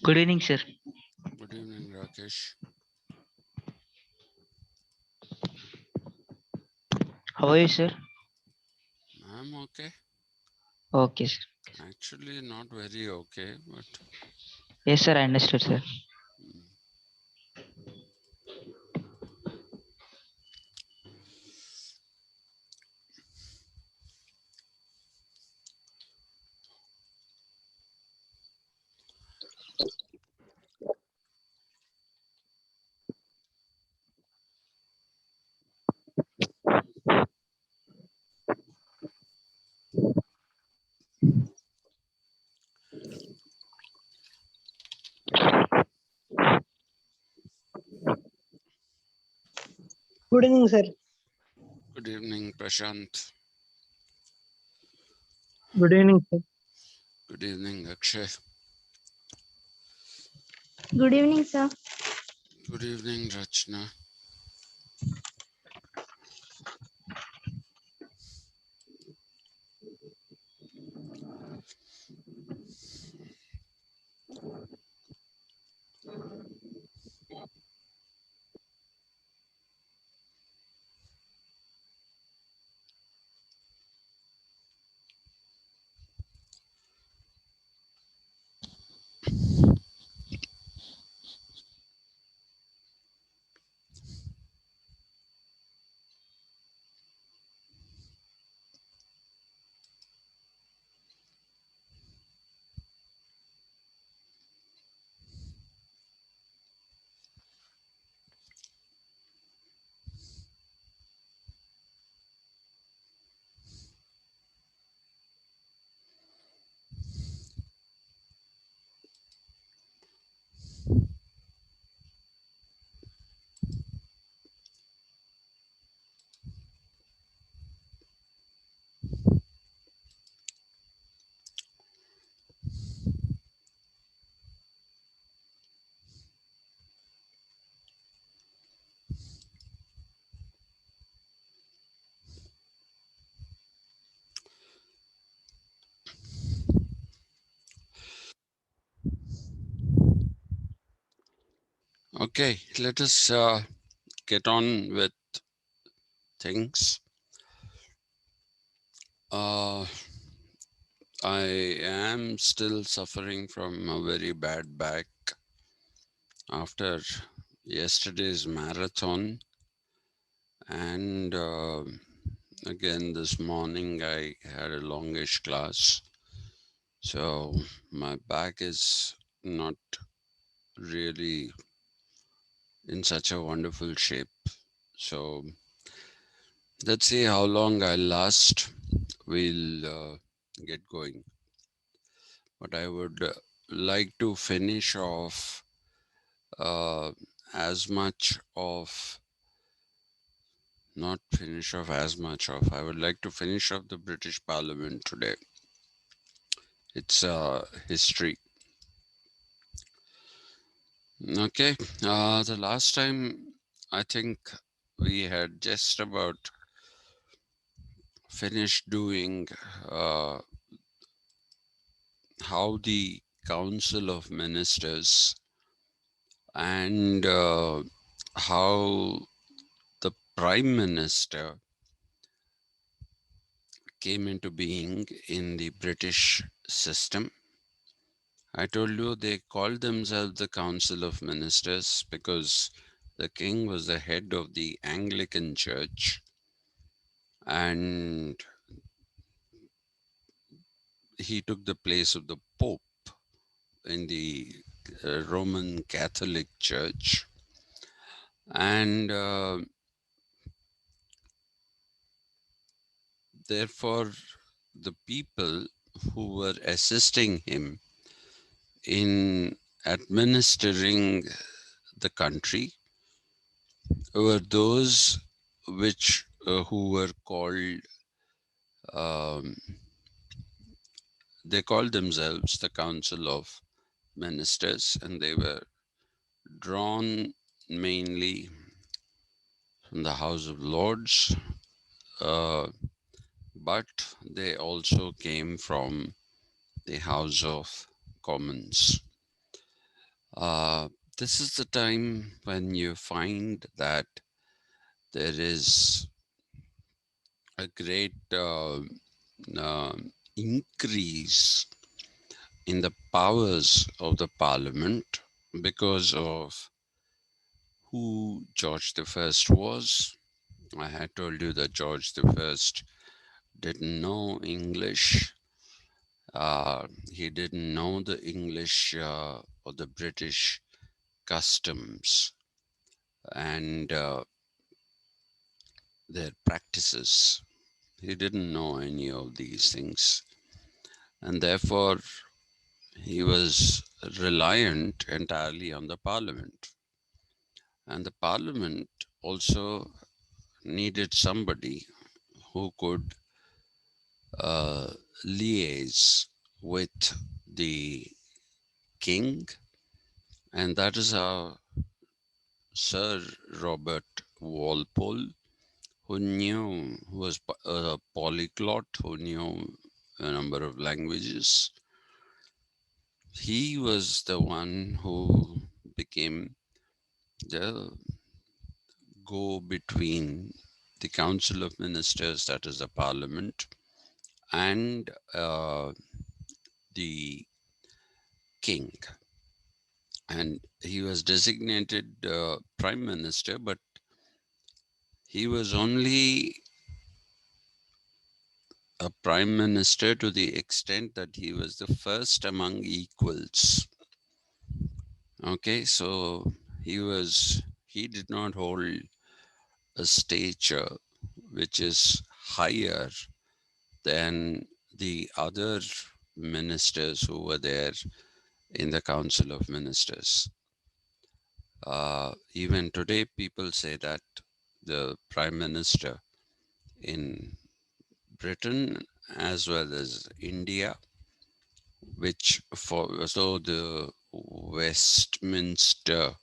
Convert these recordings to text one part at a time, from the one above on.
Good evening, sir. Good evening, Rakesh. How are you, sir? I'm okay. Okay, sir. Actually, not very okay, but Yes, sir. I understood, sir. mm, Good evening, sir. good evening, Prashant. Good evening, sir. Good evening, Akshay. Good evening, sir. Good evening, Rachna. Okay, let us get on with things. Uh, I am still suffering from a very bad back after yesterday's marathon, and again this morning I had a longish class. So my back is not really in such a wonderful shape. So let's see how long I'll last. We'll get going. But I would like to finish off uh, as much of, not finish off as much of, I would like to finish off the British Parliament today. It's history. Okay, the last time I think we had just about finished doing uh, how the Council of Ministers and how the Prime Minister came into being in the British system. I told you they called themselves the Council of Ministers because the king was the head of the Anglican Church, and he took the place of the Pope in the Roman Catholic Church. And therefore, the people who were assisting him in administering the country were those which who were called um, they called themselves the Council of Ministers, and they were drawn mainly from the House of Lords, uh, but they also came from the House of Commons. This is the time when you find that there is a great increase in the powers of the parliament because of who George the First was. I had told you that George the First didn't know English. He didn't know the English or the British customs and their practices. He didn't know any of these things. And therefore, he was reliant entirely on the parliament. And the parliament also needed somebody who could uh, liaise with the king, and that is how Sir Robert Walpole, who was a polyglot, who knew a number of languages, he was the one who became the go between the Council of Ministers, that is the Parliament, and the king. And he was designated prime minister, but he was only a prime minister to the extent that he was the first among equals. Okay, so he did not hold a stature which is higher than the other ministers who were there in the Council of Ministers. Even today, people say that the Prime Minister in Britain as well as India, which for so the Westminster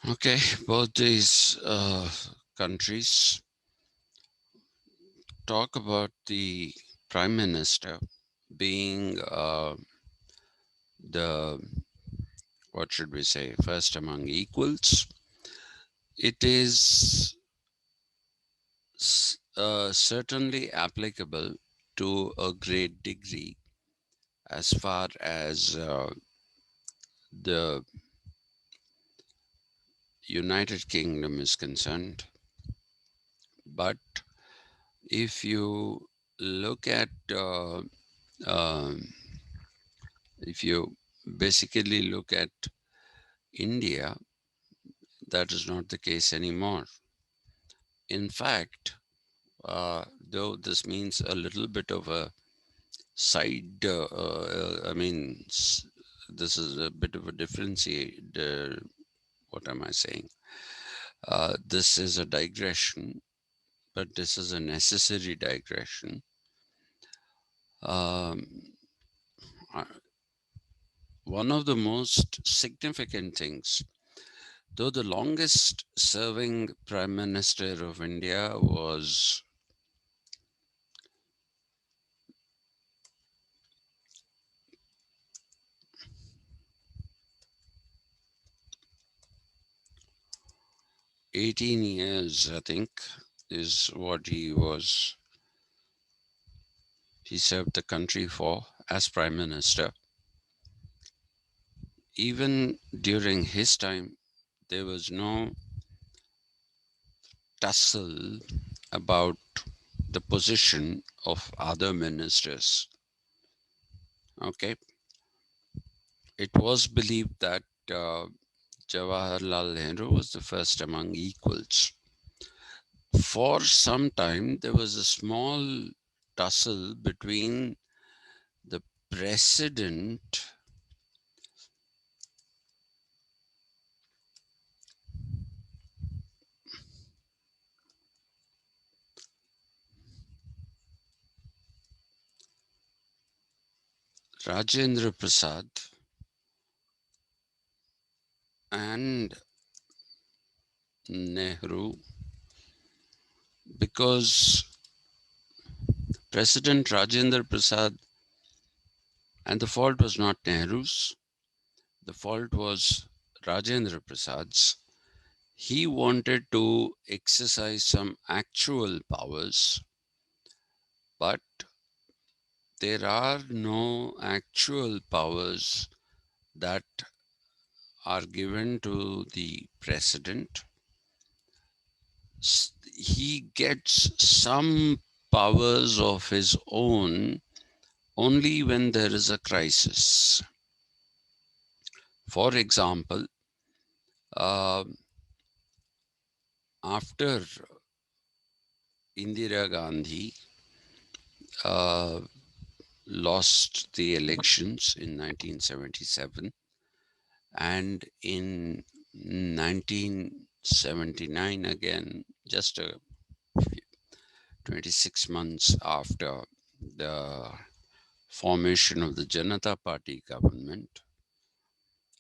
okay, both these countries talk about the Prime Minister being the, what should we say, first among equals. It is certainly applicable to a great degree as far as the United Kingdom is concerned. But if you look at, um, if you basically look at India, that is not the case anymore. In fact, though this means a little bit of a side, this is a bit of a differentiate. What am I saying? This is a digression, but this is a necessary digression. One of the most significant things, though the longest serving Prime Minister of India was "18 years, I think, is what he was. He served the country for as Prime Minister. Even during his time, there was no tussle about the position of other ministers. Okay, it was believed that Jawaharlal Nehru was the first among equals. For some time, there was a small tussle between the president Rajendra Prasad and Nehru, because President Rajendra Prasad, and the fault was not Nehru's, the fault was Rajendra Prasad's. He wanted to exercise some actual powers, but there are no actual powers that are given to the president. He gets some powers of his own only when there is a crisis. For example, uh, after Indira Gandhi uh, lost the elections in 1977, and in 1979 again, just 26 months after the formation of the Janata Party government,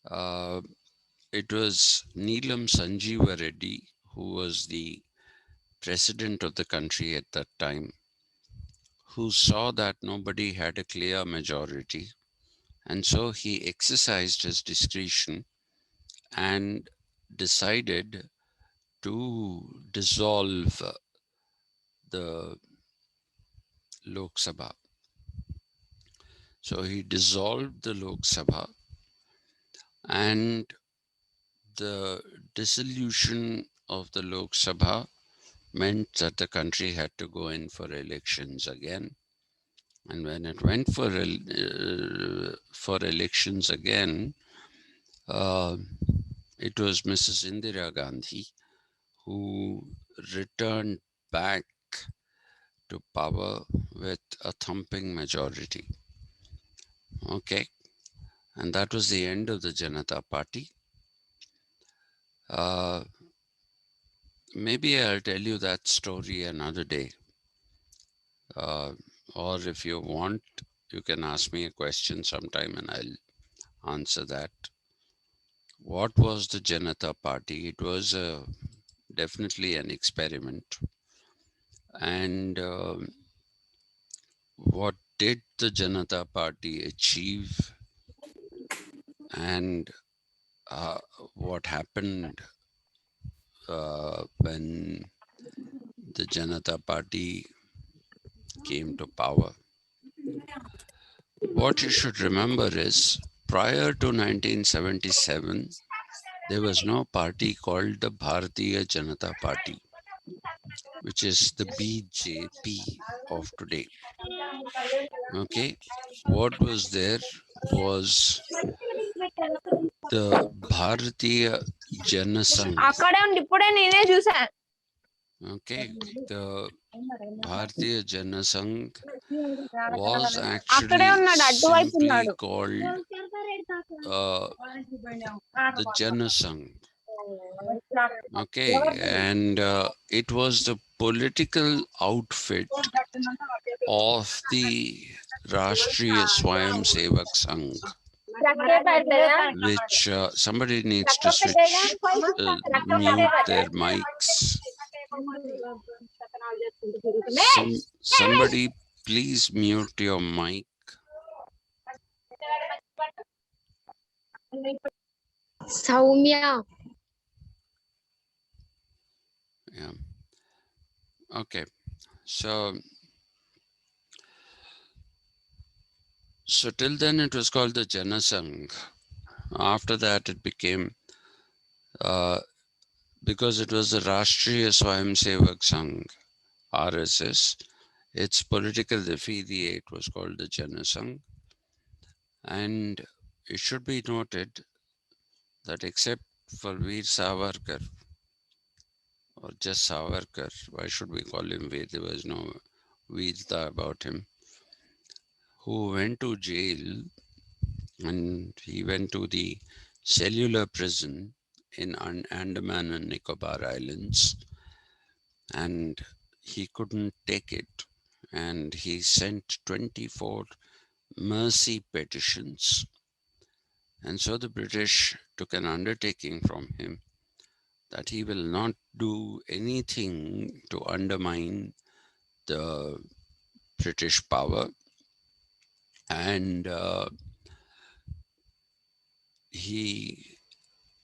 uh, it was Neelam Sanjeeva Reddy, who was the president of the country at that time, who saw that nobody had a clear majority. And so he exercised his discretion and decided to dissolve the Lok Sabha. So he dissolved the Lok Sabha, and the dissolution of the Lok Sabha meant that the country had to go in for elections again. And when it went for elections again, it was Mrs. Indira Gandhi who returned back to power with a thumping majority. Okay, and that was the end of the Janata Party. Maybe I'll tell you that story another day. Or if you want, you can ask me a question sometime and I'll answer that. What was the Janata Party? It was definitely an experiment. And what did the Janata Party achieve? And what happened when the Janata Party came to power? What you should remember is, prior to 1977, there was no party called the Bharatiya Janata Party, which is the BJP of today. Okay, what was there was the Bharatiya Janasangh. Okay, the Bharatiya Janasangh was actually simply called the Janasangh. Okay, and it was the political outfit of the Rashtriya Swayam Sevak Sangh, which somebody needs to mute their mics. Somebody please mute your mic. Saumya. Yeah. Okay. So till then it was called the Janasangh. After that it became, because it was the Rashtriya Swayam Sevak Sangh, RSS, its political affiliate was called the Janasangh. And it should be noted that except for Veer Savarkar, or just Savarkar, why should we call him Veer? There was no Veerta about him, who went to jail, and he went to the cellular prison in Andaman and Nicobar Islands, and he couldn't take it, and he sent 24 mercy petitions. And so the British took an undertaking from him that he will not do anything to undermine the British power. And he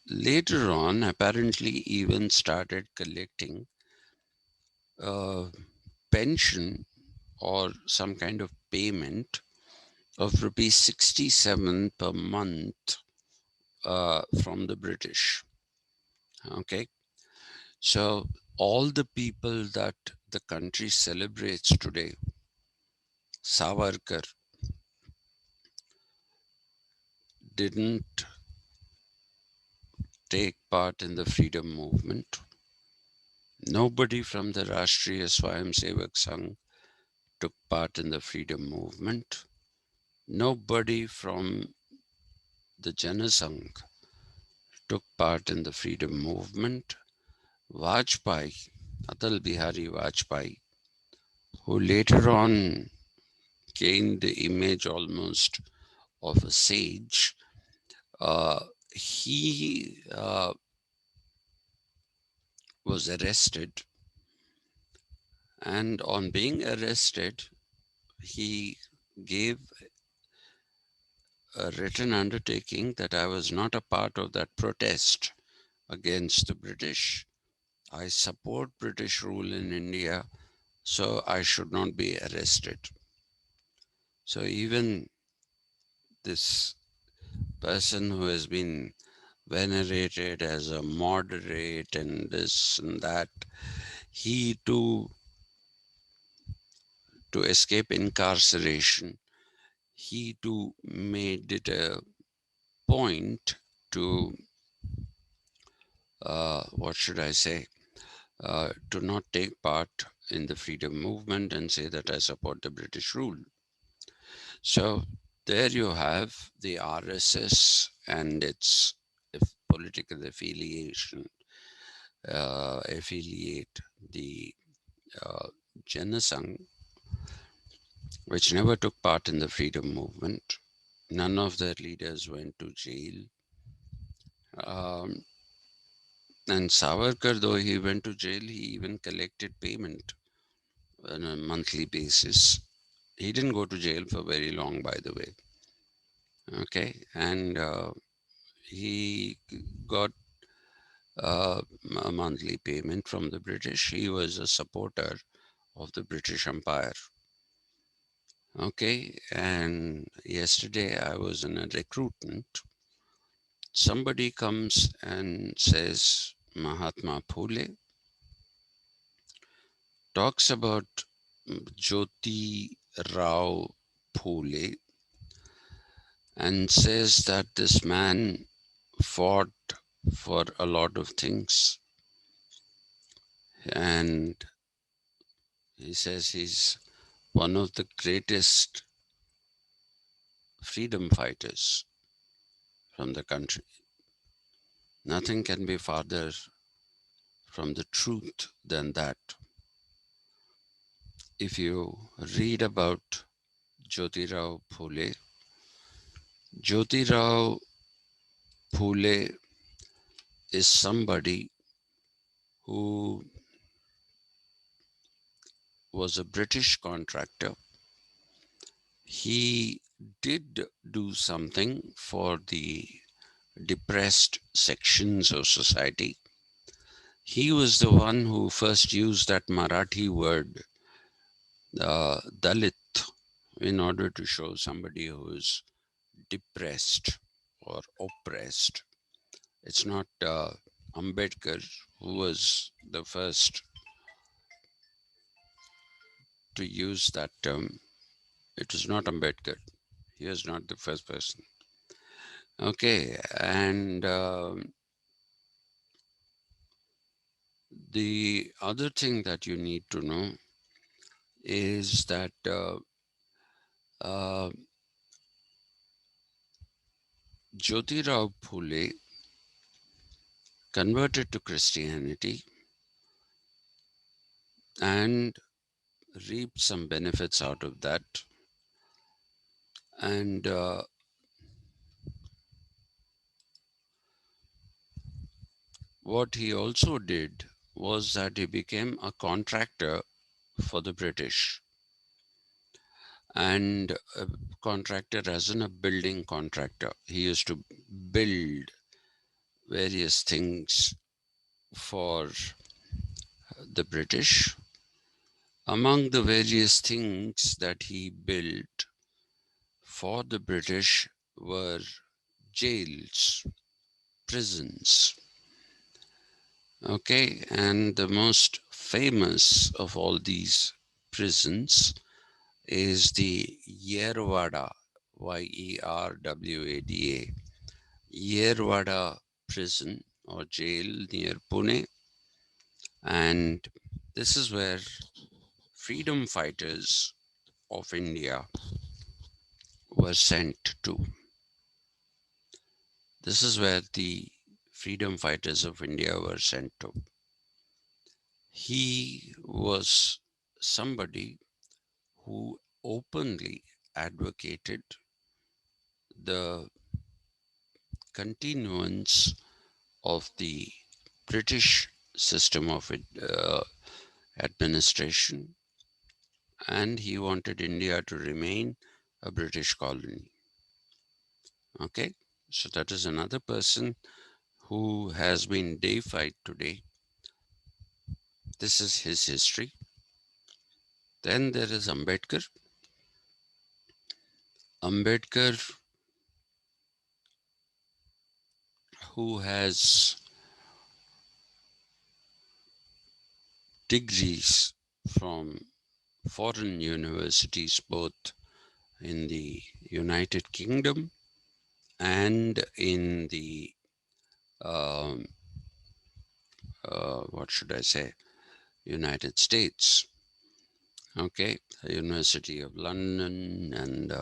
later on apparently even started collecting a pension or some kind of payment of rupees 67 per month from the British. Okay. So all the people that the country celebrates today, Savarkar didn't take part in the freedom movement. Nobody from the Rashtriya Swayamsevak Sangh took part in the freedom movement. Nobody from the Janasangh took part in the freedom movement. Vajpayee, Atal Bihari Vajpayee, who later on gained the image almost of a sage, he was arrested, and on being arrested, he gave a written undertaking that I was not a part of that protest against the British. I support British rule in India, so I should not be arrested. So even this person who has been venerated as a moderate and this and that, he too, to escape incarceration, he too made it a point to, what should I say, to not take part in the freedom movement and say that I support the British rule. So there you have the RSS and its political affiliation, affiliate, the Janasangh, which never took part in the freedom movement. None of their leaders went to jail. And Savarkar, though he went to jail, he even collected payment on a monthly basis. He didn't go to jail for very long, by the way. Okay, and he got a monthly payment from the British. He was a supporter of the British Empire. Okay, and yesterday I was in a recruitment. Somebody comes and says Mahatma Phule, talks about Jyoti Rao Phule, and says that this man fought for a lot of things. And he says he's one of the greatest freedom fighters from the country. Nothing can be farther from the truth than that. If you read about Jyotirao Phule, Jyotirao Phule is somebody who was a British contractor. He did do something for the depressed sections of society. He was the one who first used that Marathi word, Dalit, in order to show somebody who is depressed or oppressed. It's not Ambedkar who was the first to use that term. It was not Ambedkar. He was not the first person. Okay, and the other thing that you need to know is that Jyotirao Phule converted to Christianity and reaped some benefits out of that. And what he also did was that he became a contractor for the British, and a contractor as in a building contractor. He used to build various things for the British. Among the various things that he built for the British were jails, prisons. Okay, and the most famous of all these prisons is the Yerwada, Yerwada, Yerwada prison or jail near Pune. And this is where freedom fighters of India were sent to. This is where the freedom fighters of India were sent to. He was somebody who openly advocated the continuance of the British system of administration, and he wanted India to remain a British colony. Okay, so that is another person who has been deified today. This is his history. Then there is Ambedkar. Ambedkar, who has degrees from foreign universities, both in the United Kingdom and in the, what should I say, United States. Okay, the University of London and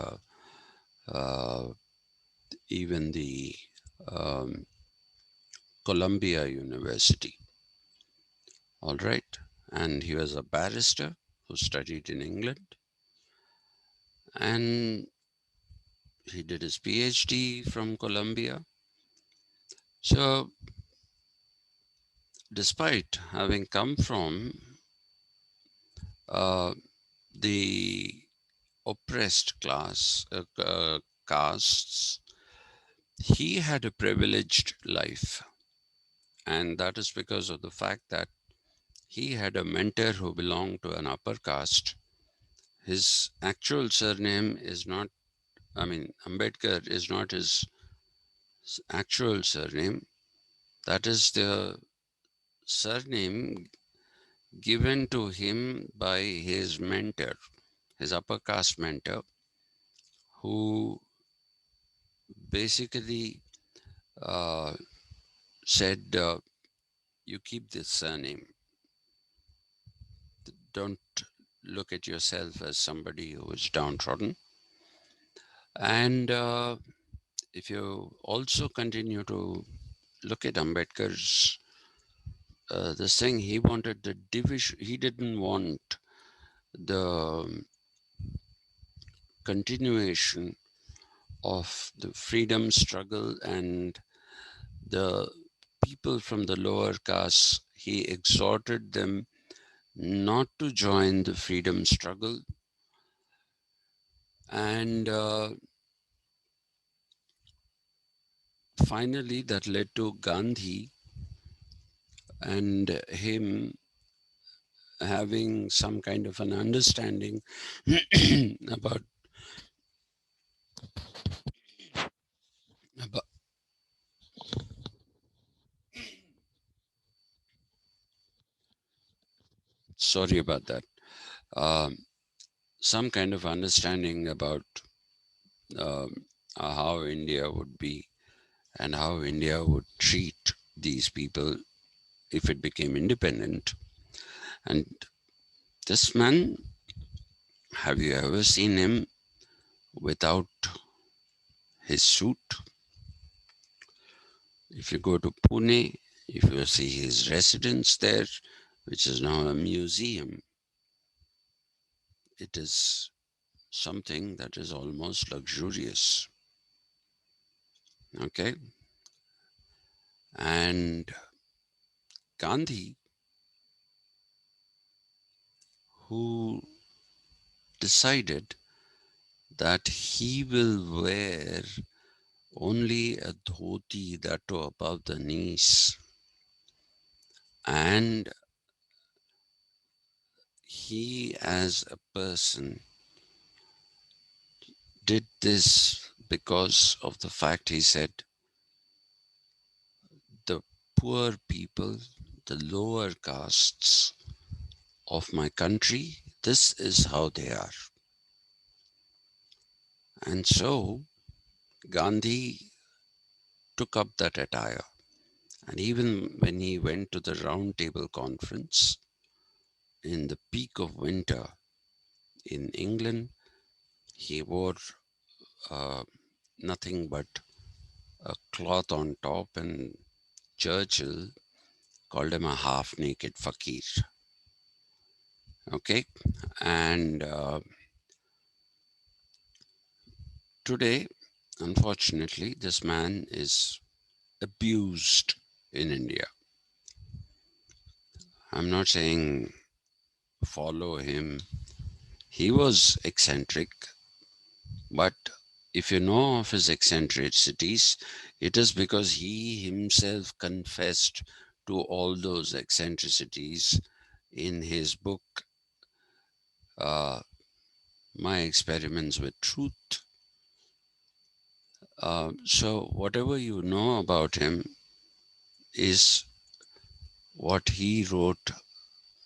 even the Columbia University. All right, and he was a barrister who studied in England, and he did his PhD from Columbia. So despite having come from the oppressed castes, he had a privileged life. And that is because of the fact that he had a mentor who belonged to an upper caste. His actual surname is not, Ambedkar is not his actual surname. That is the surname given to him by his mentor, his upper caste mentor, who basically said, you keep this surname. Don't look at yourself as somebody who is downtrodden. And if you also continue to look at Ambedkar's this thing, he wanted the division. He didn't want the continuation of the freedom struggle and the people from the lower castes. He exhorted them not to join the freedom struggle. And finally, that led to Gandhi and him having some kind of an understanding about sorry about that. Some kind of understanding about how India would be and how India would treat these people if it became independent. And this man, have you ever seen him without his suit? If you go to Pune, if you see his residence there, which is now a museum, it is something that is almost luxurious. Okay? And Gandhi, who decided that he will wear only a dhoti that too above the knees, and he as a person did this because of the fact, he said, the poor people, the lower castes of my country, this is how they are. And so Gandhi took up that attire. And even when he went to the Round Table Conference in the peak of winter in England, he wore nothing but a cloth on top, and Churchill called him a half-naked fakir. Okay, and today, unfortunately, this man is abused in India. I'm not saying follow him. He was eccentric, but if you know of his eccentricities, it is because he himself confessed to all those eccentricities in his book, My Experiments with Truth. So whatever you know about him is what he wrote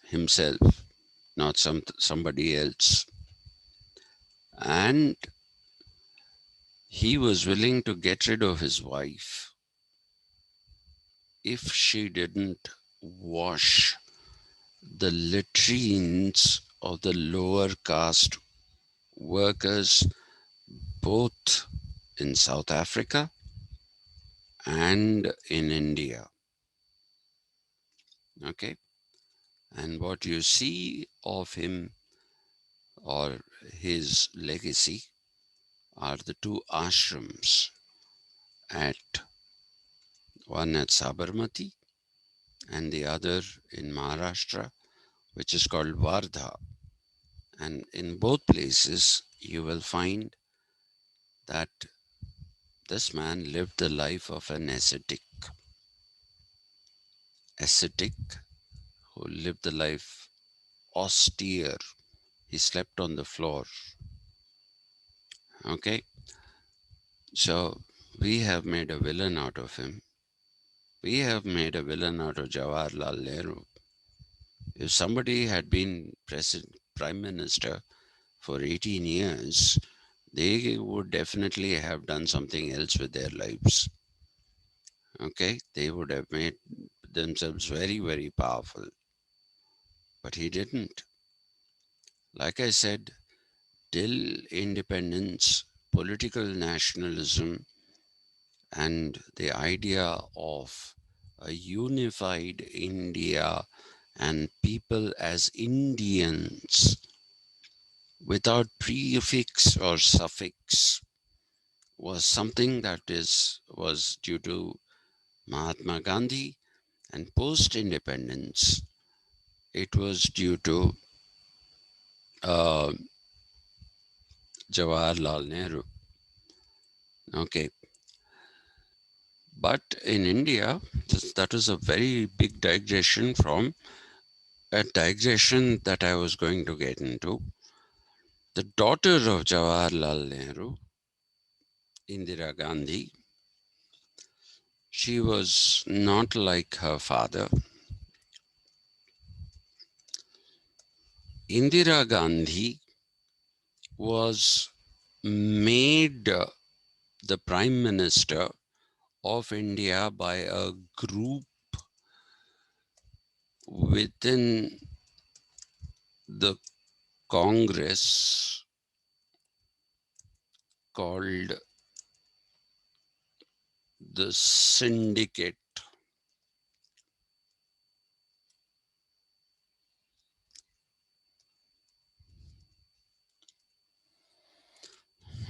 himself, not somebody else. And he was willing to get rid of his wife if she didn't wash the latrines of the lower caste workers, both in South Africa and in India. Okay? And what you see of him or his legacy are the two ashrams, at one at Sabarmati and the other in Maharashtra, which is called Wardha. And in both places, you will find that this man lived the life of an ascetic, who lived the life austere. He slept on the floor. Okay, so we have made a villain out of him. We have made a villain out of Jawaharlal Nehru. If somebody had been prime minister for 18 years, they would definitely have done something else with their lives. Okay, they would have made themselves very, very powerful. But he didn't. Like I said, till independence, political nationalism, and the idea of a unified India and people as Indians without prefix or suffix was something that was due to Mahatma Gandhi, and post-independence it was due to uh, Jawaharlal Nehru. Okay, but in India, that was a very big digression from a digression that I was going to get into. The daughter of Jawaharlal Nehru, Indira Gandhi, she was not like her father. Indira Gandhi was made the Prime Minister of India by a group within the Congress called the Syndicate.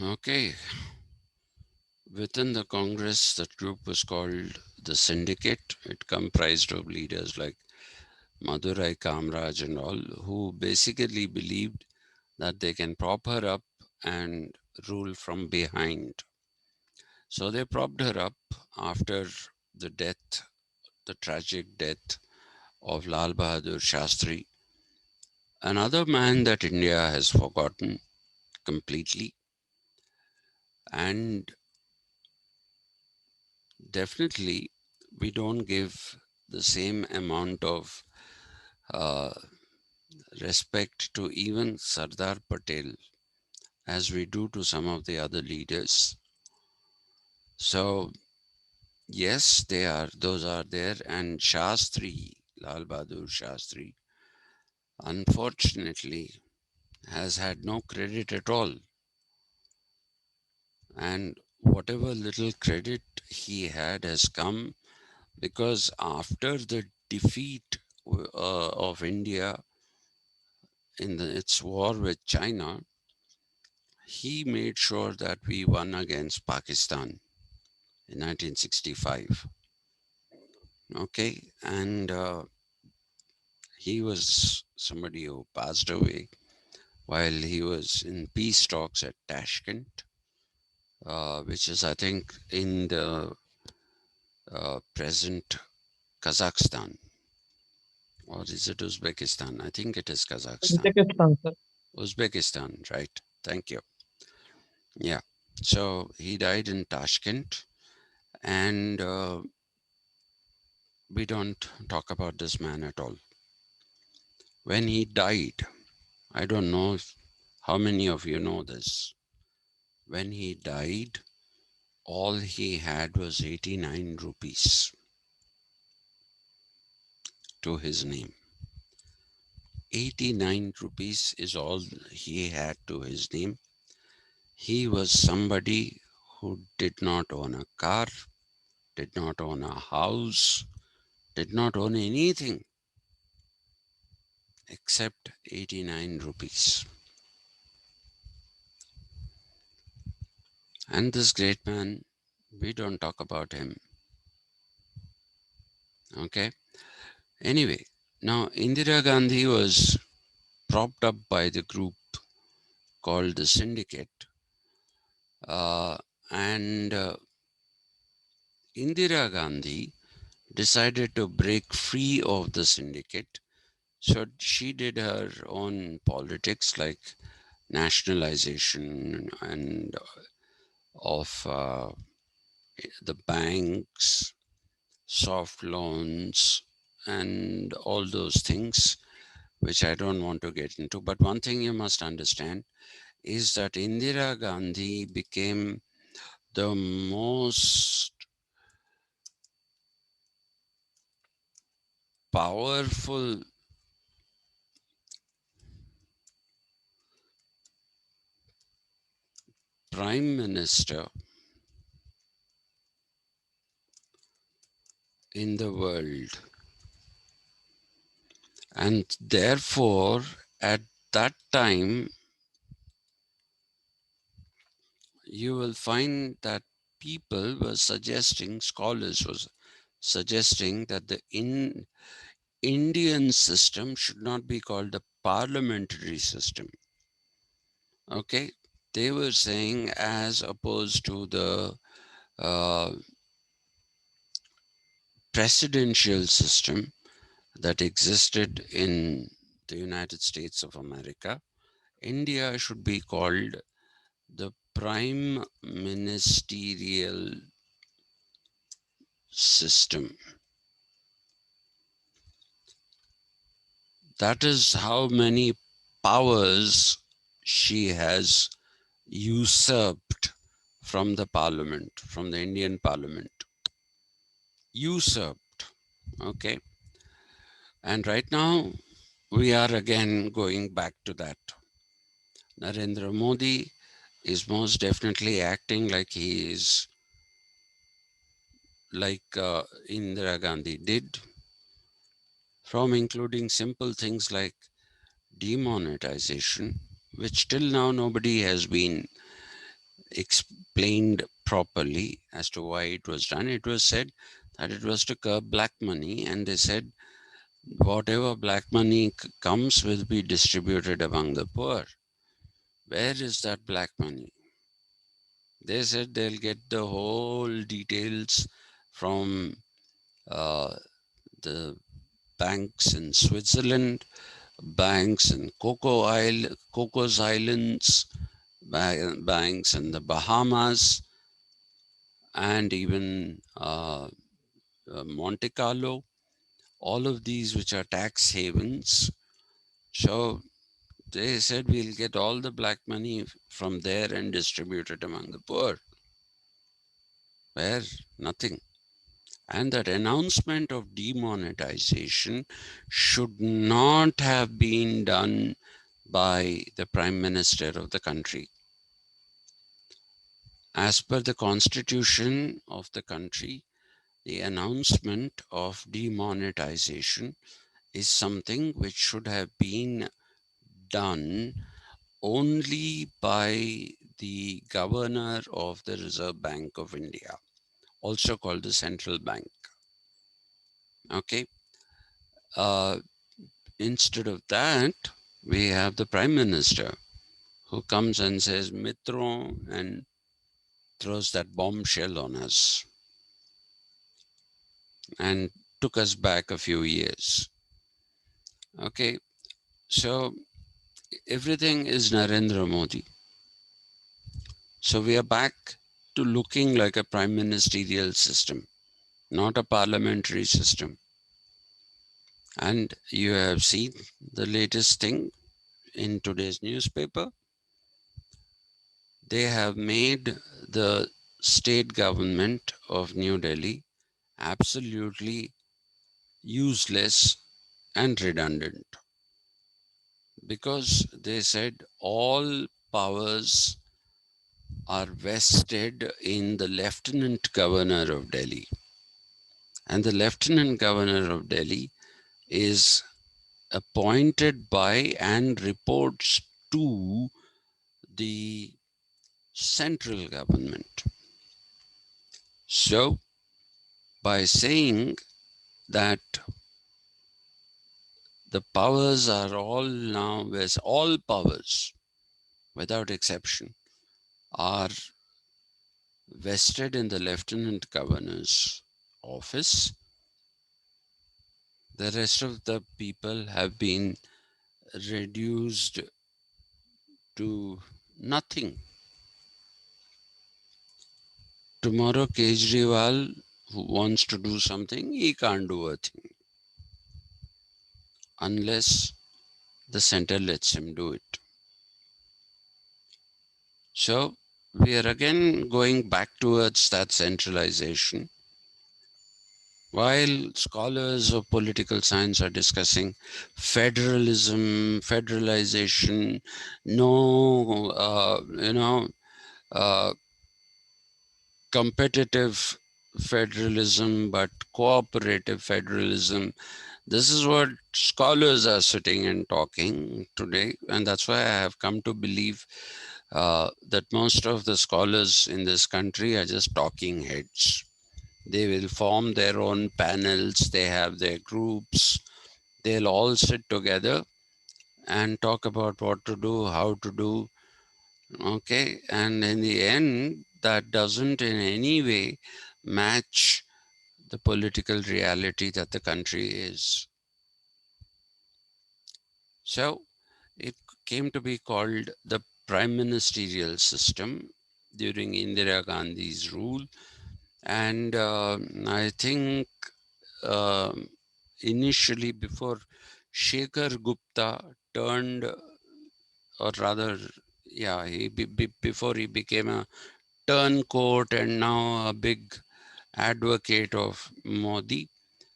Okay. Within the Congress, that group was called the Syndicate. It comprised of leaders like Madurai Kamraj and all, who basically believed that they can prop her up and rule from behind. So they propped her up after the death, the tragic death of Lal Bahadur Shastri, another man that India has forgotten completely. And definitely, we don't give the same amount of uh, respect to even Sardar Patel as we do to some of the other leaders. So yes, those are there. And Shastri, Lal Bahadur Shastri, unfortunately, has had no credit at all. And whatever little credit he had has come because after the defeat of India in its war with China, he made sure that we won against Pakistan in 1965. Okay, and he was somebody who passed away while he was in peace talks at Tashkent, which is, I think, in the present Kazakhstan. Or is it Uzbekistan? I think it is Kazakhstan. Uzbekistan, sir. Uzbekistan, right. Thank you. Yeah. So he died in Tashkent, and we don't talk about this man at all. When he died, I don't know how many of you know this. When he died, all he had was 89 rupees to his name. 89 rupees is all he had to his name. He was somebody who did not own a car, did not own a house, did not own anything except 89 rupees. And this great man, we don't talk about him. Okay. Anyway, now Indira Gandhi was propped up by the group called the Syndicate. And Indira Gandhi decided to break free of the syndicate. So she did her own politics like nationalization and of the banks, soft loans, and all those things, which I don't want to get into. But one thing you must understand is that Indira Gandhi became the most powerful prime minister in the world. And therefore, at that time, you will find that people were suggesting, scholars was suggesting that the Indian system should not be called the parliamentary system. Okay, they were saying as opposed to the uh, presidential system that existed in the United States of America, India should be called the prime ministerial system. That is how many powers she has usurped from the parliament, from the Indian parliament. Usurped. Okay. And right now, we are again going back to that. Narendra Modi is most definitely acting like he is like Indira Gandhi did, from including simple things like demonetization, which till now nobody has been explained properly as to why it was done. It was said that it was to curb black money, and they said whatever black money comes will be distributed among the poor. Where is that black money? They said they'll get the whole details from uh, the banks in Switzerland, banks in Cocos Islands, banks in the Bahamas, and even Monte Carlo, all of these which are tax havens. So they said we'll get all the black money from there and distribute it among the poor. Where? Nothing. And that announcement of demonetization should not have been done by the Prime Minister of the country. As per the constitution of the country, the announcement of demonetization is something which should have been done only by the governor of the Reserve Bank of India, also called the central bank. Okay. Instead of that, we have the Prime Minister who comes and says Mitron and throws that bombshell on us and took us back a few years. Okay, so everything is Narendra Modi. So we are back to looking like a prime ministerial system, not a parliamentary system. And you have seen the latest thing in today's newspaper. They have made the state government of New Delhi absolutely useless and redundant, because they said all powers are vested in the Lieutenant Governor of Delhi. And the Lieutenant Governor of Delhi is appointed by and reports to the central government. So, by saying that the powers are all now, all powers, without exception, are vested in the Lieutenant Governor's office, the rest of the people have been reduced to nothing. Tomorrow, Kejriwal, who wants to do something, he can't do a thing unless the center lets him do it. So we are again going back towards that centralization. While scholars of political science are discussing federalism, federalization, no, competitive federalism, but cooperative federalism. This is what scholars are sitting and talking today. And that's why I have come to believe that most of the scholars in this country are just talking heads. They will form their own panels, they have their groups, they'll all sit together and talk about what to do, how to do. Okay, and in the end, that doesn't in any way match the political reality that the country is. So it came to be called the prime ministerial system during Indira Gandhi's rule. And I think initially, before Shekhar Gupta turned, or rather, yeah, before he became a turncoat and now a big advocate of Modi,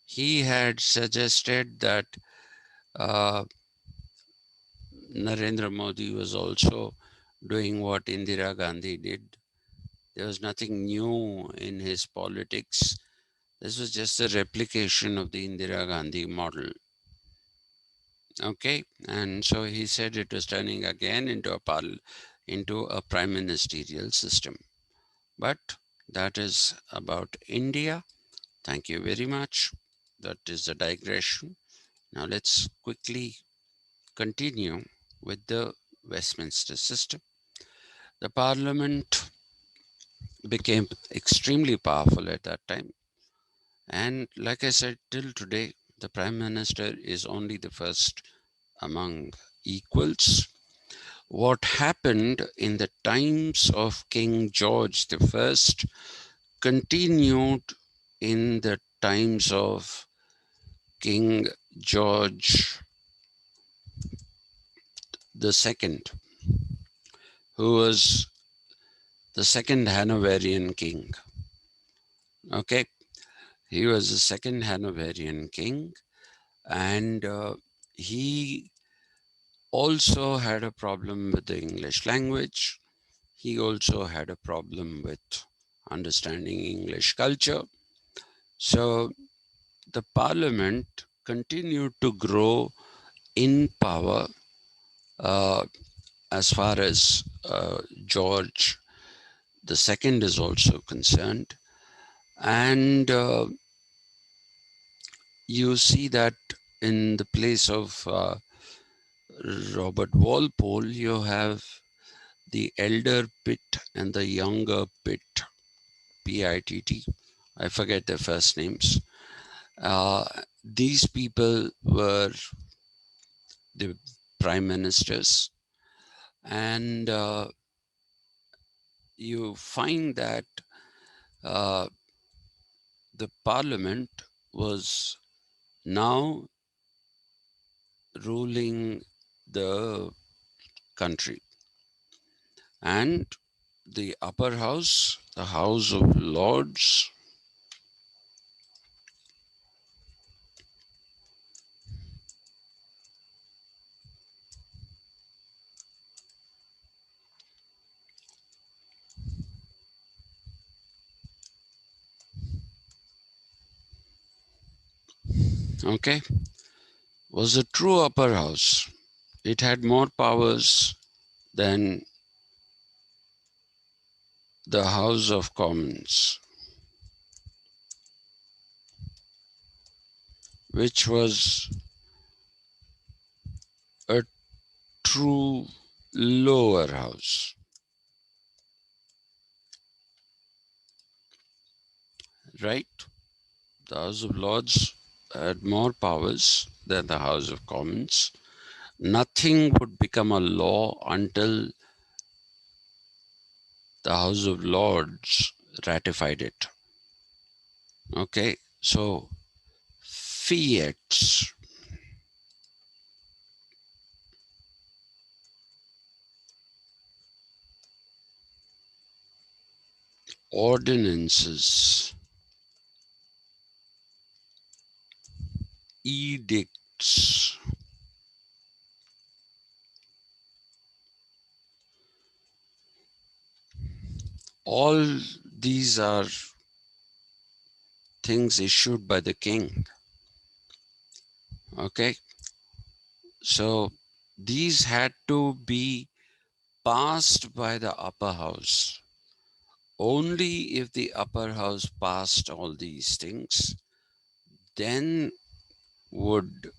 he had suggested that Narendra Modi was also doing what Indira Gandhi did. There was nothing new in his politics. This was just a replication of the Indira Gandhi model. Okay, and so he said it was turning again into a into a prime ministerial system. But that is about India. Thank you very much. That is a digression. Now let's quickly continue with the Westminster system. The Parliament became extremely powerful at that time. And like I said, till today, the Prime Minister is only the first among equals. What happened in the times of King George I continued in the times of King George II, who was the second Hanoverian king. Okay, he was the second Hanoverian king, and he also had a problem with the English language. He also had a problem with understanding English culture. So the parliament continued to grow in power as far as George the second is also concerned. And you see that in the place of Robert Walpole, you have the elder Pitt and the younger Pitt, P-I-T-T. I forget their first names. These people were the prime ministers, and you find that the parliament was now ruling the country, and the upper house, the House of Lords, okay, was a true upper house. It had more powers than the House of Commons, which was a true lower house, right? The House of Lords had more powers than the House of Commons. Nothing would become a law until the House of Lords ratified it. Okay, so fiats, ordinances, edicts, all these are things issued by the king. Okay, so these had to be passed by the upper house. Only if the upper house passed all these things, then would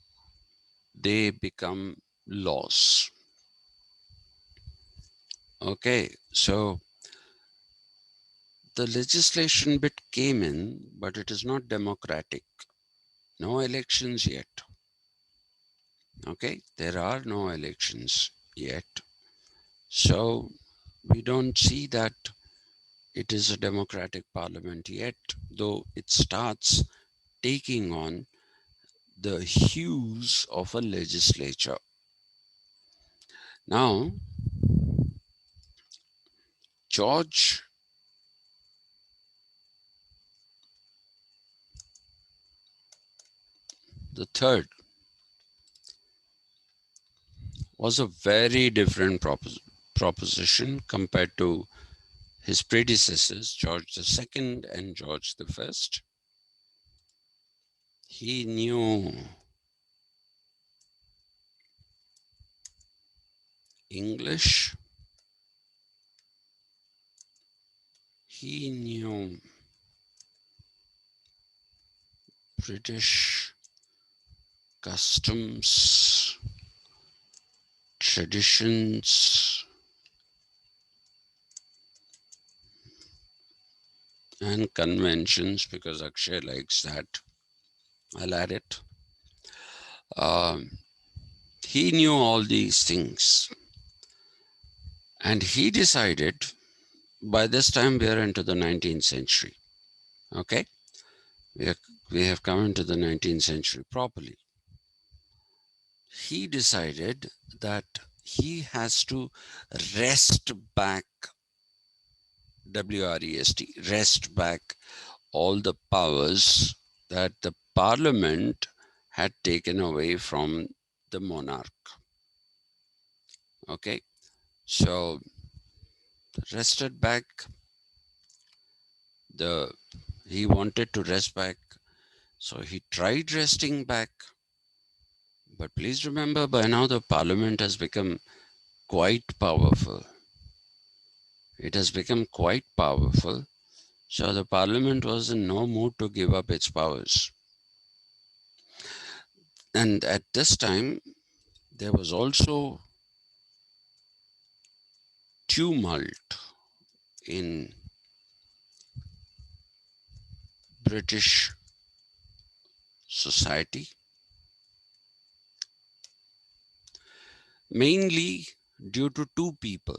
they become laws. Okay, so the legislation bit came in, but it is not democratic. No elections yet. Okay, there are no elections yet. So we don't see that it is a democratic parliament yet, though it starts taking on the hues of a legislature. Now, George the third was a very different proposition compared to his predecessors, George II and George I. He knew English, he knew British customs, traditions, and conventions, because Akshay likes that. I'll add it. He knew all these things, and he decided, by this time we are into the 19th century. Okay, we have come into the 19th century properly. He decided that he has to wrest back, W-R-E-S-T, wrest back all the powers that the parliament had taken away from the monarch. Okay, so wrested back he wanted to wrest back, so he tried wresting back. But please remember, by now the parliament has become quite powerful. It has become quite powerful. So the parliament was in no mood to give up its powers. And at this time, there was also tumult in British society, mainly due to two people.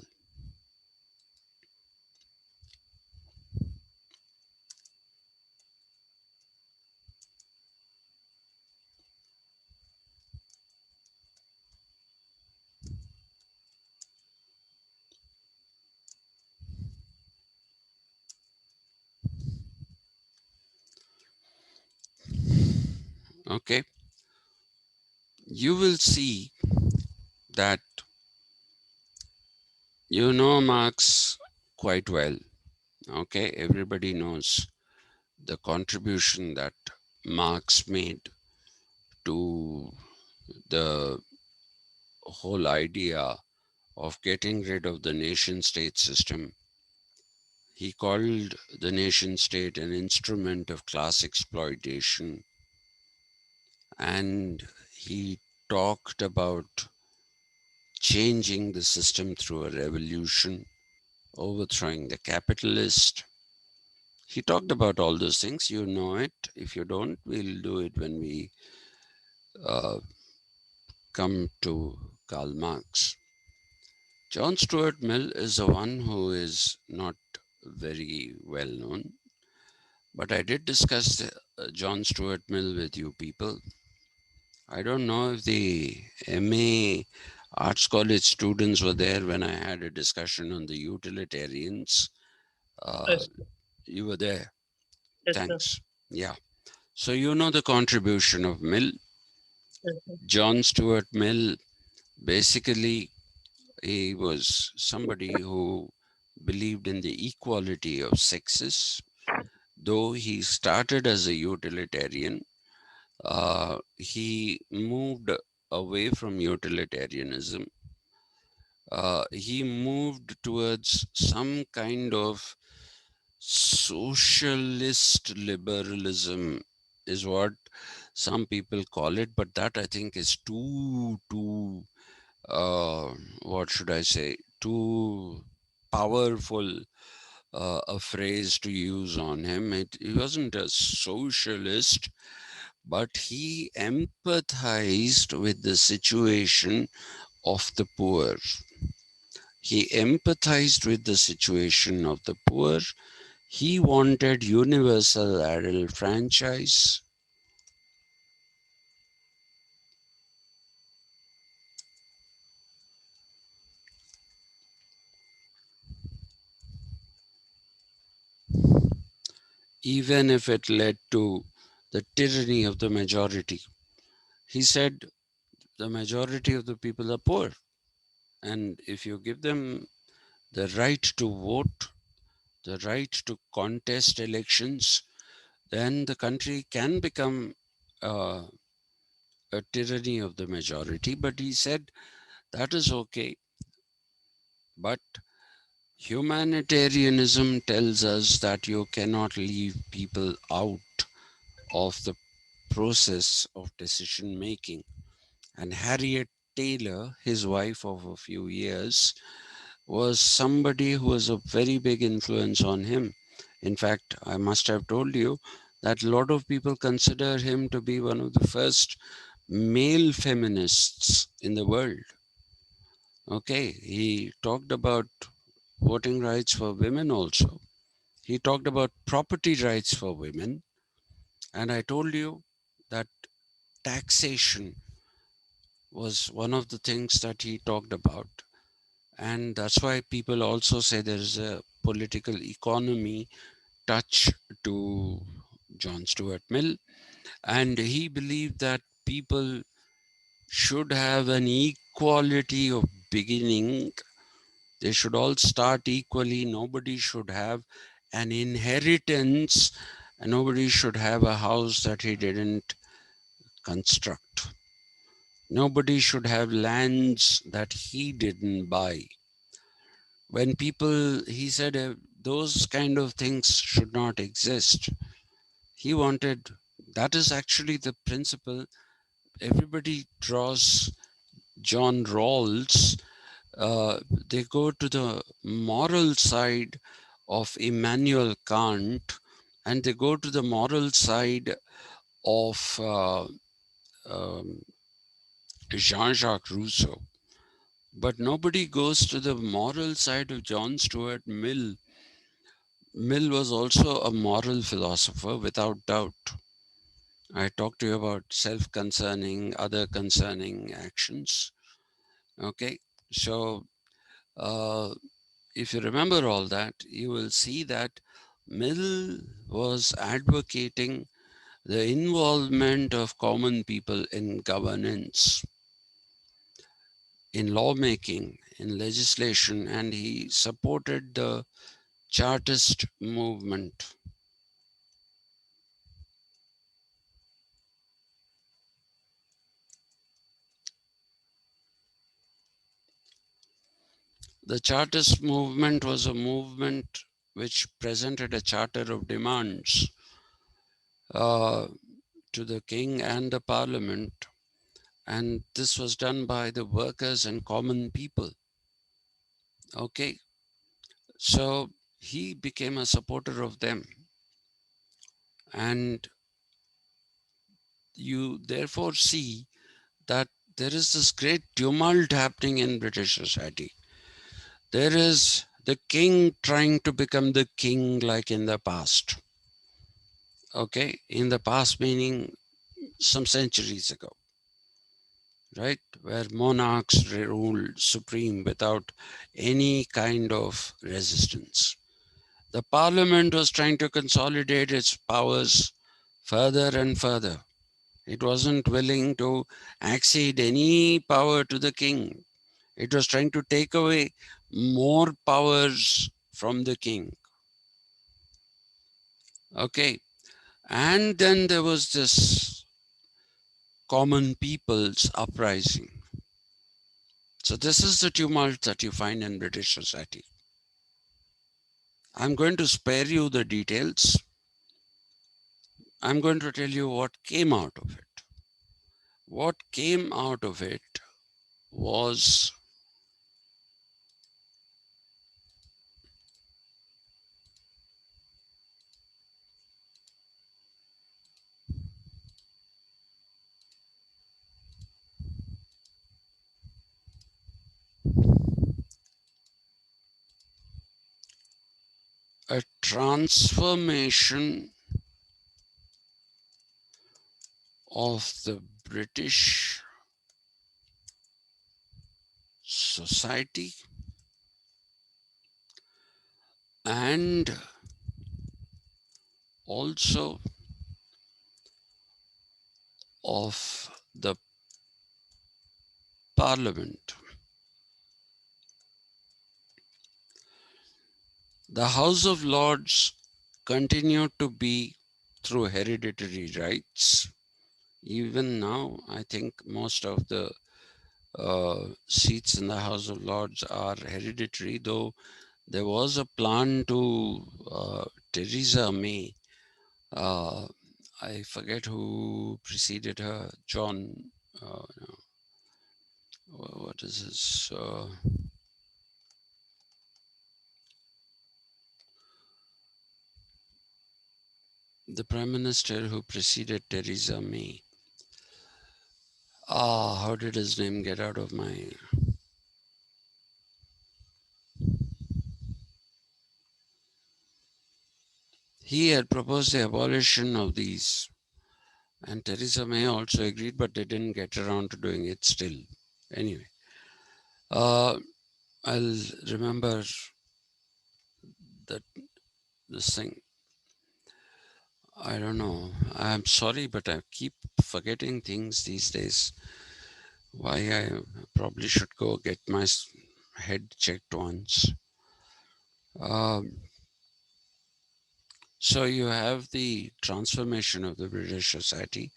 Okay, you will see that you know Marx quite well. Okay, everybody knows the contribution that Marx made to the whole idea of getting rid of the nation state system. He called the nation state an instrument of class exploitation, and he talked about changing the system through a revolution, overthrowing the capitalist. He talked about all those things. You know it. If you don't, we'll do it when we come to Karl Marx. John Stuart Mill is the one who is not very well known, but I did discuss John Stuart Mill with you people. I don't know if the MA Arts College students were there when I had a discussion on the utilitarians. Yes, You were there. yes, sir. Thanks. Yeah. So you know the contribution of Mill. Yes, sir. John Stuart Mill, basically, he was somebody who believed in the equality of sexes. Though he started as a utilitarian, he moved away from utilitarianism. He moved towards some kind of socialist liberalism, is what some people call it, but that I think is too what should I say, too powerful a phrase to use on him. He wasn't a socialist, but he empathized with the situation of the poor. He empathized with the situation of the poor. He wanted universal adult franchise. Even if it led to the tyranny of the majority. He said the majority of the people are poor. And if you give them the right to vote, the right to contest elections, then the country can become uh, a tyranny of the majority. But he said that is okay. But Humanitarianism tells us that you cannot leave people out of the process of decision making. And Harriet Taylor, his wife of a few years, was somebody who was a very big influence on him. In fact, I must have told you that a lot of people consider him to be one of the first male feminists in the world. Okay, he talked about voting rights for women also. He talked about property rights for women. And I told you that taxation was one of the things that he talked about. And that's why people also say there is a political economy touch to John Stuart Mill. And he believed that people should have an equality of beginning. They should all start equally. Nobody should have an inheritance, and nobody should have a house that he didn't construct. Nobody should have lands that he didn't buy. When people, he said, those kind of things should not exist. He wanted, that is actually the principle. Everybody draws John Rawls. They go to the moral side of Immanuel Kant, and they go to the moral side of um, Jean-Jacques Rousseau. But nobody goes to the moral side of John Stuart Mill. Mill was also a moral philosopher, without doubt. I talked to you about self-concerning, other concerning actions. Okay, so if you remember all that, you will see that Mill was advocating the involvement of common people in governance, in lawmaking, in legislation, and he supported the Chartist movement. The Chartist movement was a movement which presented a charter of demands to the king and the parliament, and this was done by the workers and common people. Okay, so he became a supporter of them, and you therefore see that there is this great tumult happening in British society. There is the king trying to become the king like in the past. Okay, in the past meaning some centuries ago, right? Where monarchs ruled supreme without any kind of resistance. The parliament was trying to consolidate its powers further and further. It wasn't willing to accede any power to the king. It was trying to take away more powers from the king. Okay. And then there was this common people's uprising. So this is the tumult that you find in British society. I'm going to spare you the details. I'm going to tell you what came out of it. What came out of it was a transformation of the British society and also of the parliament. The House of Lords continued to be through hereditary rights. Even now, I think most of the seats in the House of Lords are hereditary, though There was a plan to Theresa May. I forget who preceded her. John. No, what is his? The Prime Minister who preceded Theresa May. How did his name get out of my... He had proposed the abolition of these, and Theresa May also agreed, but they didn't get around to doing it still. Anyway, I'll remember that this thing. I don't know. I'm sorry, but I keep forgetting things these days. Why I probably should go get my head checked once. So you have the transformation of the British society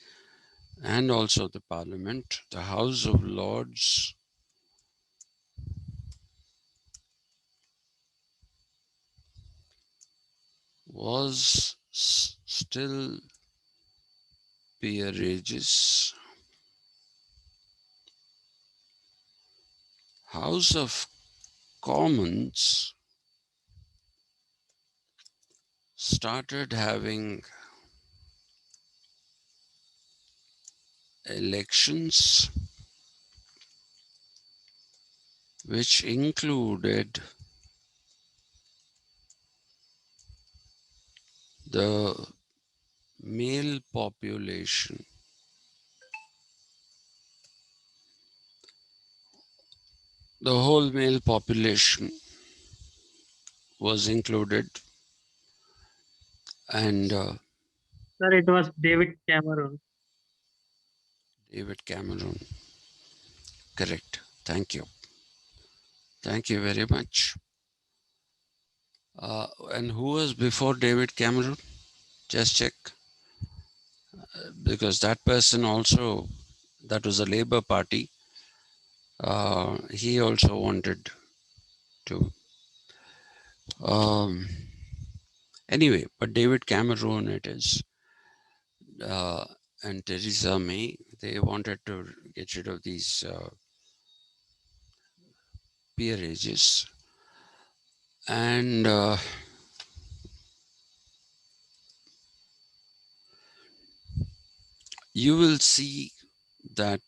and also the Parliament. The House of Lords was still peerages. House of Commons started having elections which included the male population. The whole male population was included, and Sir, it was David Cameron. David Cameron. Correct. Thank you. Thank you very much. And who was before David Cameron? Just check. Because that person also, that was a Labour Party. He also wanted to. Anyway, but David Cameron it is. And Theresa May, they wanted to get rid of these peerages. And you will see that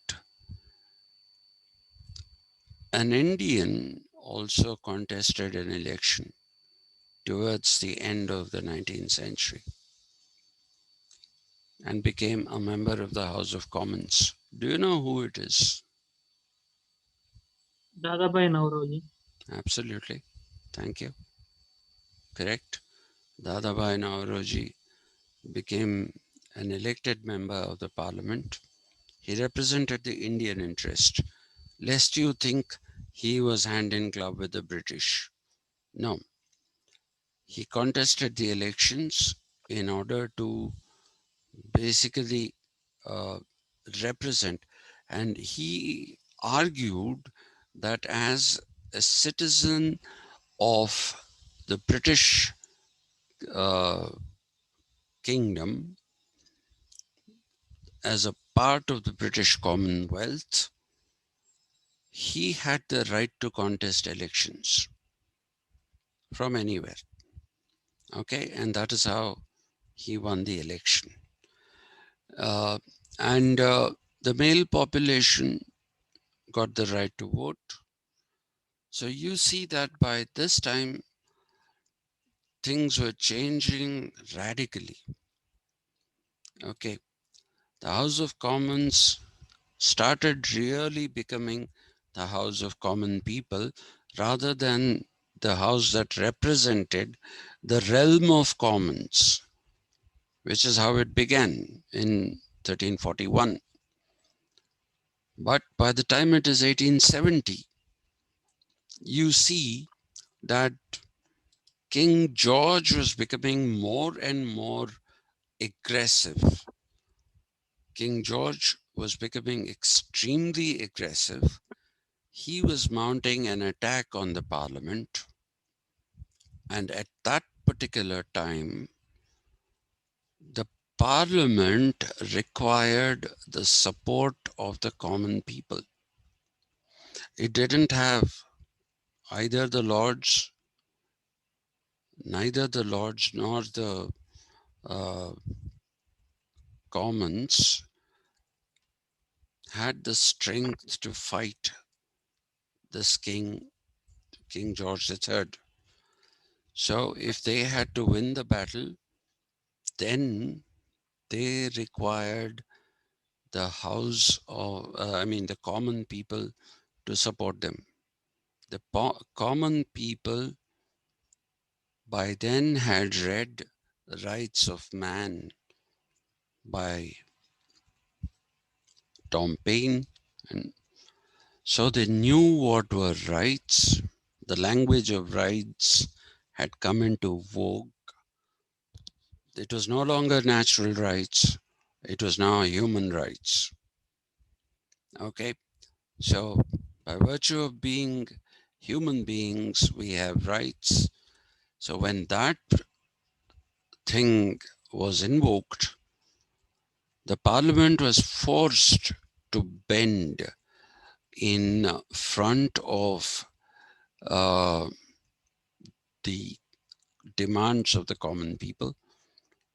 an Indian also contested an election towards the end of the 19th century and became a member of the House of Commons. Do you know who it is? Dadabhai Nauroji. Absolutely. Thank you. Correct. Dadabhai Nauroji became an elected member of the parliament. He represented the Indian interest, lest you think he was hand in glove with the British. No. He contested the elections in order to basically represent, and he argued that as a citizen of the British kingdom, as a part of the British Commonwealth, he had the right to contest elections from anywhere. Okay, and that is how he won the election. And the male population got the right to vote. So you see that by this time, things were changing radically. Okay, the House of Commons started really becoming the House of Common People rather than the house that represented the realm of commons, which is how it began in 1341. But by the time it is 1870, you see that King George was becoming more and more aggressive. King George was becoming extremely aggressive. He was mounting an attack on the parliament. And at that particular time, the Parliament required the support of the common people. It didn't have either the Lords, neither the Lords nor the uh, Commons had the strength to fight this King George III. So if they had to win the battle, then they required the the common people to support them. The common people by then had read The Rights of Man by Tom Paine, and so they knew what were rights. The language of rights had come into vogue. It was no longer natural rights, it was now human rights. Okay, so by virtue of being human beings, we have rights. So when that thing was invoked, the Parliament was forced to bend in front of uh, the demands of the common people,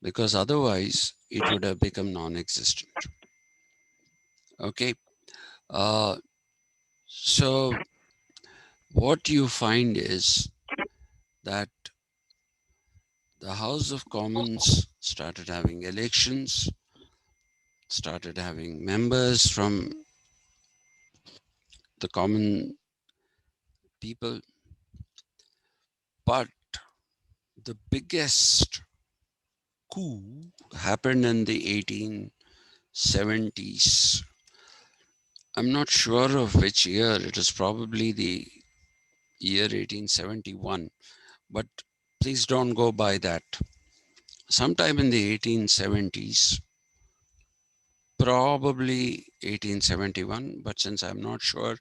because otherwise it would have become non-existent. Okay, so what you find is that the House of Commons started having elections, started having members from the common people, but the biggest coup happened in the 1870s. I'm not sure of which year. It is probably the year 1871, but please don't go by that. Sometime in the 1870s, probably 1871, but since I'm not sure,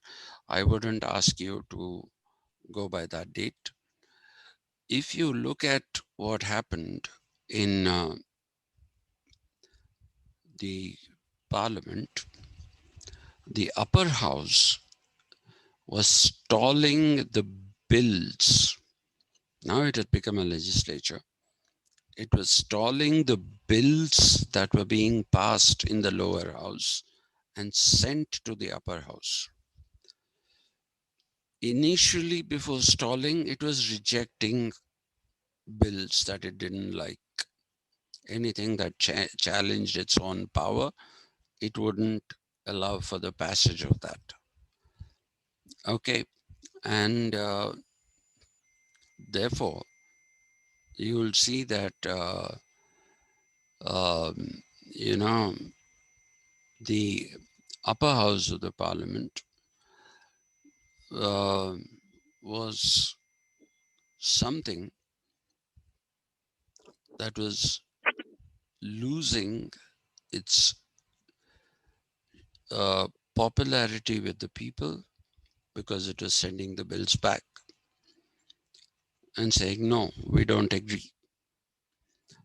I wouldn't ask you to go by that date. If you look at what happened in the Parliament, the upper house was stalling the bills. Now it had become a legislature. It was stalling the bills that were being passed in the lower house and sent to the upper house. Initially, before stalling, it was rejecting bills that it didn't like. Anything that challenged its own power, it wouldn't allow for the passage of that. Okay, and therefore, you will see that, um, you know, the upper house of the Parliament was something that was losing its popularity with the people, because it was sending the bills back and saying, no, we don't agree.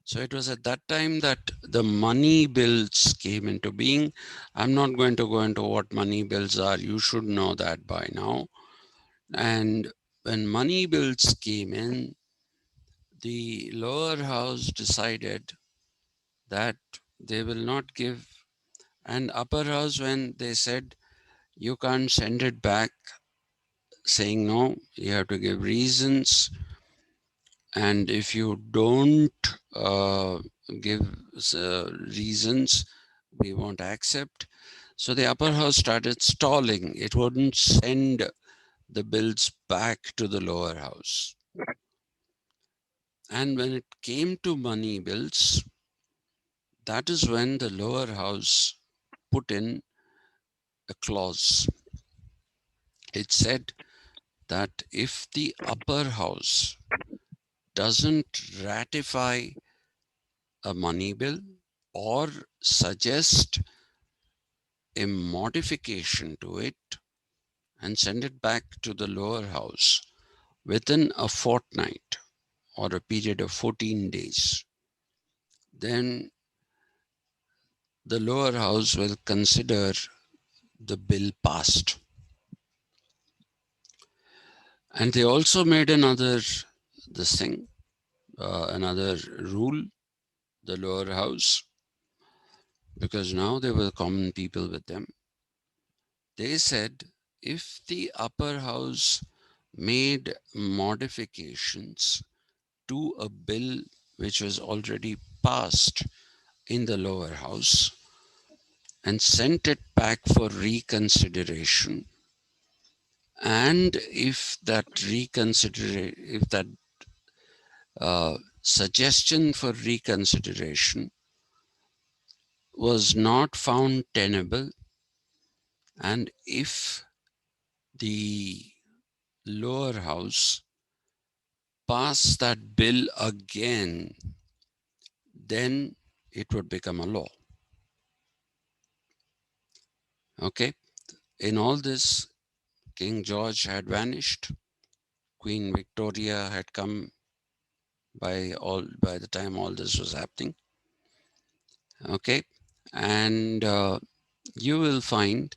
So it was at that time that the money bills came into being. I'm not going to go into what money bills are. You should know that by now. And when money bills came in, the lower house decided that they will not give, and upper house, when they said you can't send it back, saying no, you have to give reasons, and if you don't give reasons, we won't accept. So the upper house started stalling. It wouldn't send the bills back to the lower house. And when it came to money bills, that is when the lower house put in a clause. It said that if the upper house doesn't ratify a money bill or suggest a modification to it and send it back to the lower house within a fortnight, or a period of 14 days. Then the lower house will consider the bill passed. And they also made another rule, the lower house, because now there were common people with them. They said if the upper house made modifications to a bill which was already passed in the lower house and sent it back for reconsideration, and if that suggestion for reconsideration was not found tenable, and if the lower house passed that bill again, then it would become a law. Okay. In all this, King George had vanished. Queen Victoria had come by the time all this was happening. Okay. And you will find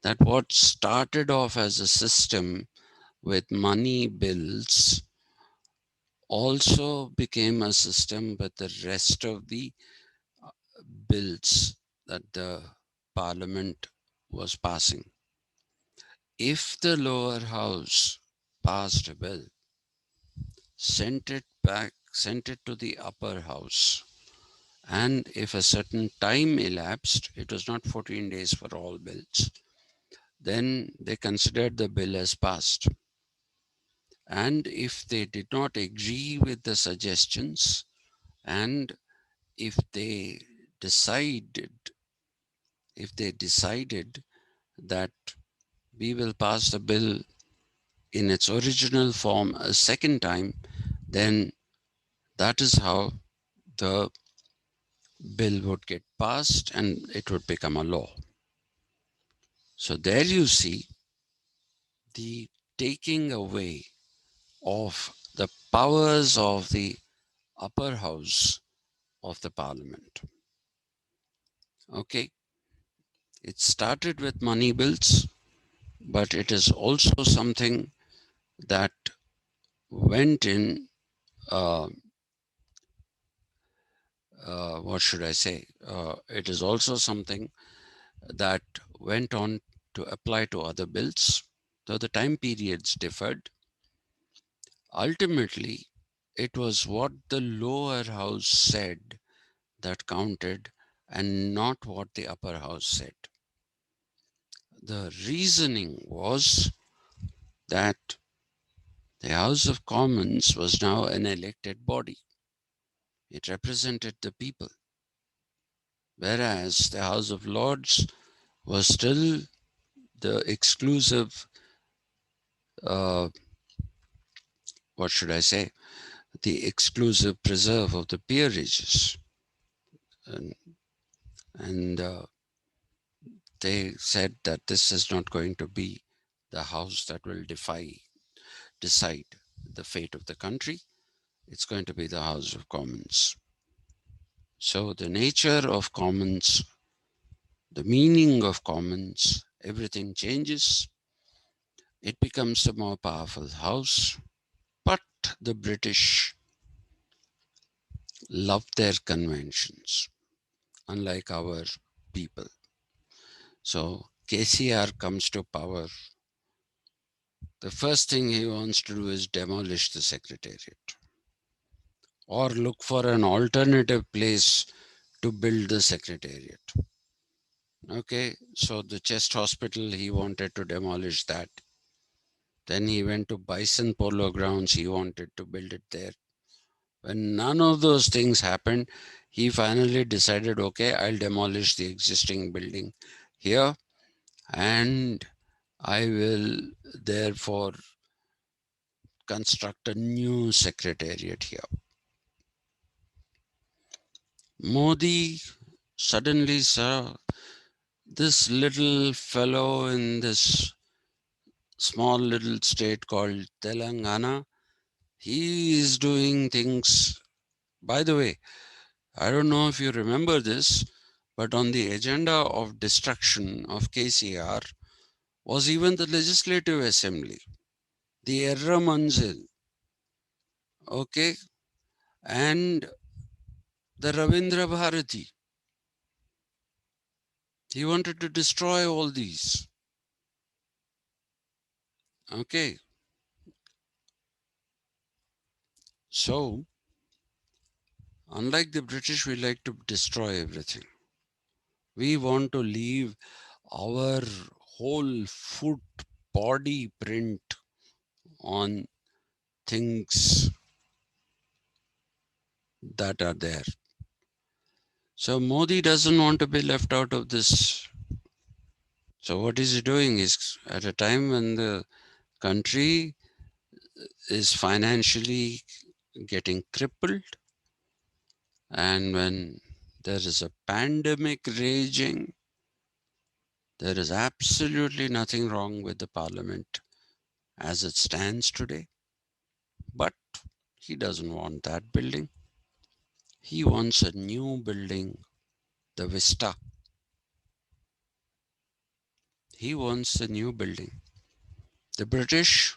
that what started off as a system with money bills also became a system with the rest of the bills that the Parliament was passing. If the lower house passed a bill, sent it to the upper house, and if a certain time elapsed, it was not 14 days for all bills, then they considered the bill as passed. And if they did not agree with the suggestions, and if they decided that we will pass the bill in its original form a second time, then that is how the bill would get passed and it would become a law. So there you see the taking away of the powers of the upper house of the Parliament. Okay, it started with money bills, but it is also something that went in, what should I say? It is also something that went on to apply to other bills, though the time periods differed. Ultimately, it was what the lower house said that counted and not what the upper house said. The reasoning was that the House of Commons was now an elected body. It represented the people, whereas the House of Lords was still the exclusive, what should I say, the exclusive preserve of the peerages. And they said that this is not going to be the house that will decide the fate of the country. It's going to be the House of Commons. So the nature of Commons, the meaning of Commons, everything changes. It becomes a more powerful house, but the British love their conventions, unlike our people. So KCR comes to power. The first thing he wants to do is demolish the Secretariat or look for an alternative place to build the Secretariat. Okay, so the chest hospital, he wanted to demolish that. Then he went to Bison Polo Grounds, he wanted to build it there. When none of those things happened, he finally decided, okay, I'll demolish the existing building here and I will therefore construct a new secretariat here. Modi suddenly saw this little fellow in this small little state called Telangana He is doing things, by the way, I don't know if you remember this, but on the agenda of destruction of KCR was even the Legislative Assembly, the Erra Manzil, okay, and the Ravindra Bharati. He wanted to destroy all these, okay. So, unlike the British, we like to destroy everything. We want to leave our whole foot body print on things that are there. So Modi doesn't want to be left out of this. So what is he doing is at a time when the country is financially getting crippled and when there is a pandemic raging, there is absolutely nothing wrong with the parliament as it stands today. But he doesn't want that building. He wants a new building, the Vista. He wants a new building. The British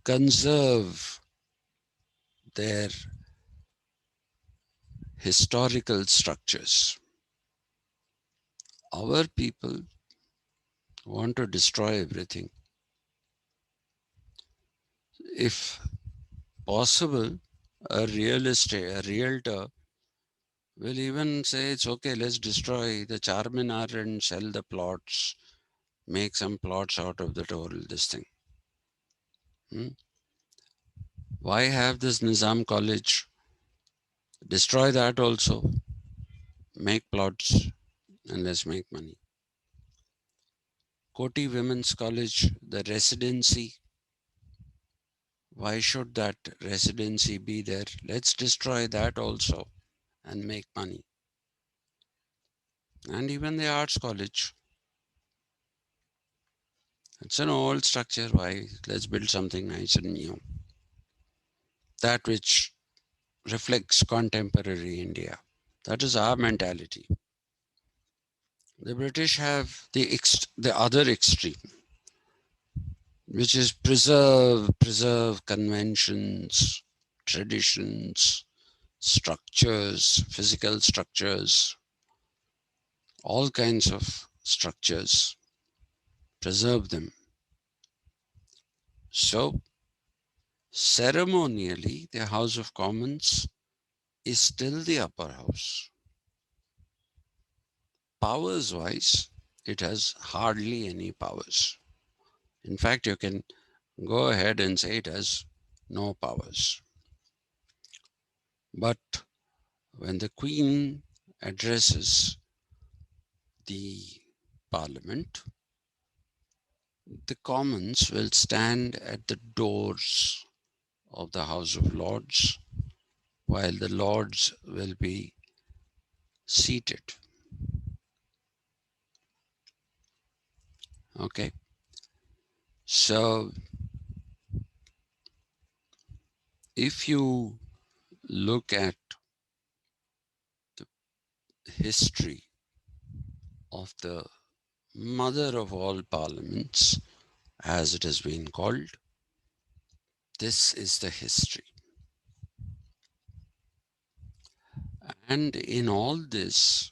conserve their historical structures. Our people want to destroy everything. If possible, a realtor will even say it's okay, let's destroy the Charminar and sell the plots, make some plots out of the whole this thing. Why have this Nizam College? Destroy that also, make plots and let's make money. Koti Women's College, the residency. Why should that residency be there? Let's destroy that also and make money. And even the Arts College. It's an old structure. Why? Let's build something nice and new. That which reflects contemporary India. That is our mentality. The British have the other extreme, which is preserve conventions, traditions, structures, physical structures, all kinds of structures, preserve them. So, ceremonially, the House of Commons is still the upper house. Powers wise, it has hardly any powers. In fact, you can go ahead and say it has no powers. But when the Queen addresses the Parliament, the Commons will stand at the doors of the House of Lords while the Lords will be seated. Okay. So if you look at the history of the mother of all parliaments, as it has been called, this is the history. And in all this,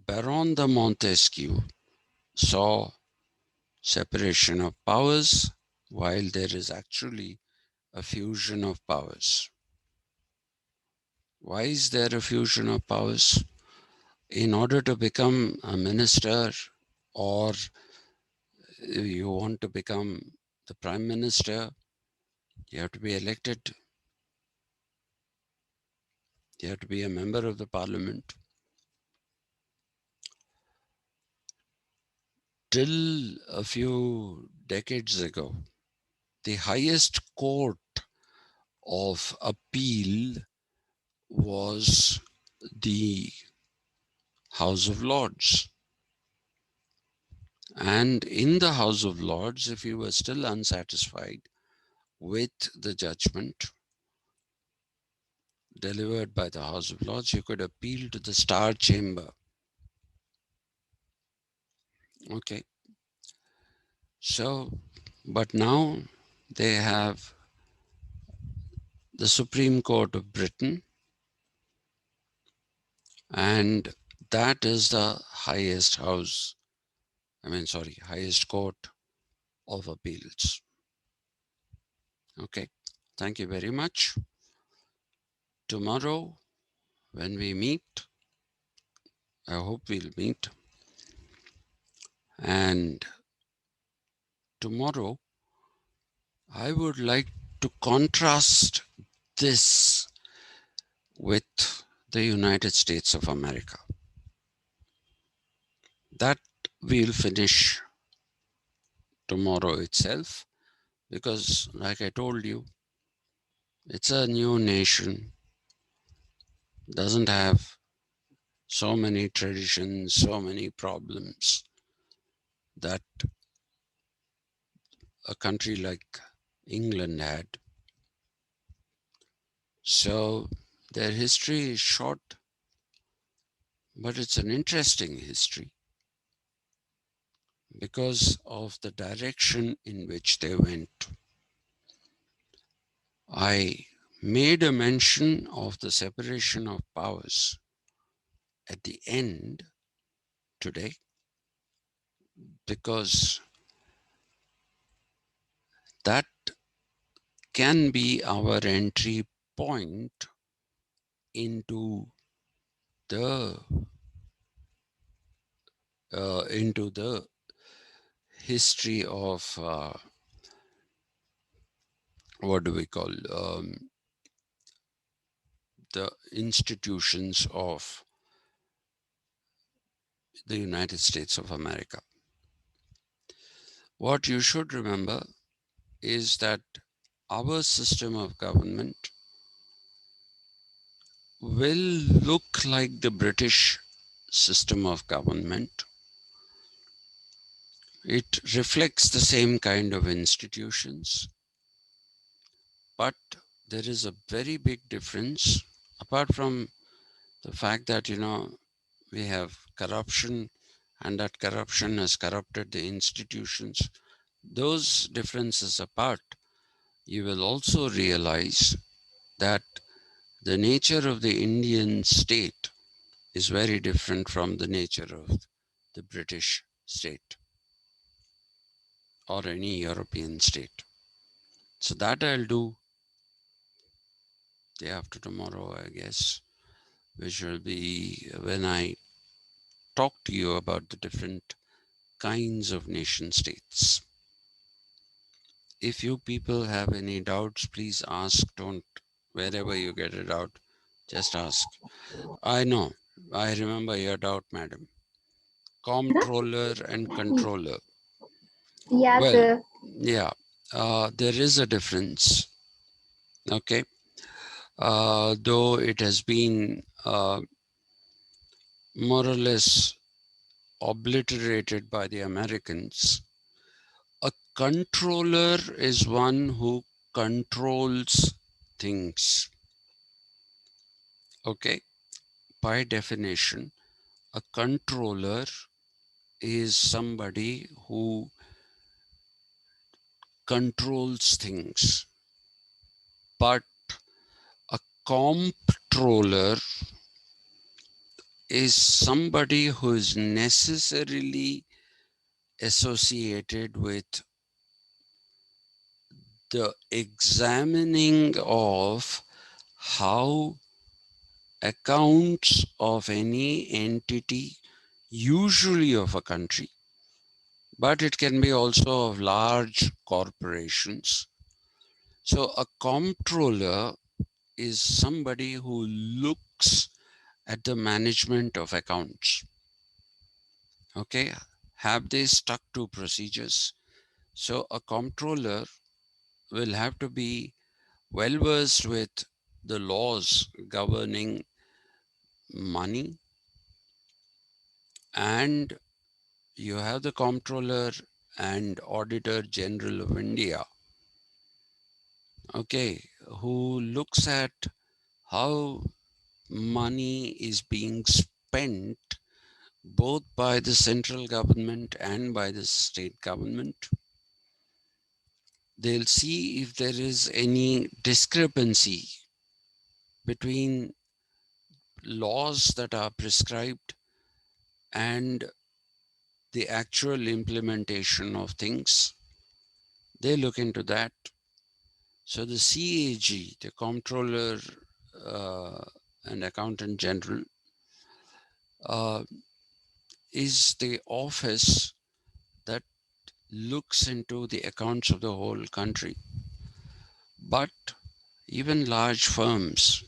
Baron de Montesquieu saw separation of powers while there is actually a fusion of powers. Why is there a fusion of powers? In order to become a minister or you want to become the prime minister, you have to be elected. You have to be a member of the parliament. Till a few decades ago, the highest court of appeal was the House of Lords. And in the House of Lords, if you were still unsatisfied, with the judgment delivered by the House of Lords, you could appeal to the Star Chamber. Okay. So, but now they have the Supreme Court of Britain, and that is the highest highest court of appeals. Okay. Thank you very much. Tomorrow, when we meet, I hope we'll meet. And tomorrow, I would like to contrast this with the United States of America. That we'll finish tomorrow itself, because like I told you, it's a new nation, doesn't have so many traditions, so many problems that a country like England had. So their history is short, but it's an interesting history because of the direction in which they went. I made a mention of the separation of powers at the end today because that can be our entry point into the history of what do we call the institutions of the United States of America. What you should remember is that our system of government will look like the British system of government. It reflects the same kind of institutions, but there is a very big difference apart from the fact that, we have corruption and that corruption has corrupted the institutions. Those differences apart, you will also realize that the nature of the Indian state is very different from the nature of the British state or any European state. So that I'll do day after tomorrow, I guess, which will be when I talk to you about the different kinds of nation states. If you people have any doubts, please ask. Don't, wherever you get a doubt, just ask. I know, I remember your doubt, madam. Comptroller and controller. Yeah, Well, sir. yeah, there is a difference. Okay. Though it has been more or less obliterated by the Americans, a controller is one who controls things. Okay. By definition, a controller is somebody who controls things. But a comptroller is somebody who is necessarily associated with the examining of how accounts of any entity, usually of a country, but it can be also of large corporations. So a comptroller is somebody who looks at the management of accounts. Okay, have they stuck to procedures? So a comptroller will have to be well versed with the laws governing money, and you have the Comptroller and Auditor General of India. okay, who looks at how money is being spent both by the central government and by the state government. They'll see if there is any discrepancy between laws that are prescribed and the actual implementation of things. They look into that. So the CAG, the Comptroller and Accountant General, is the office that looks into the accounts of the whole country. But even large firms,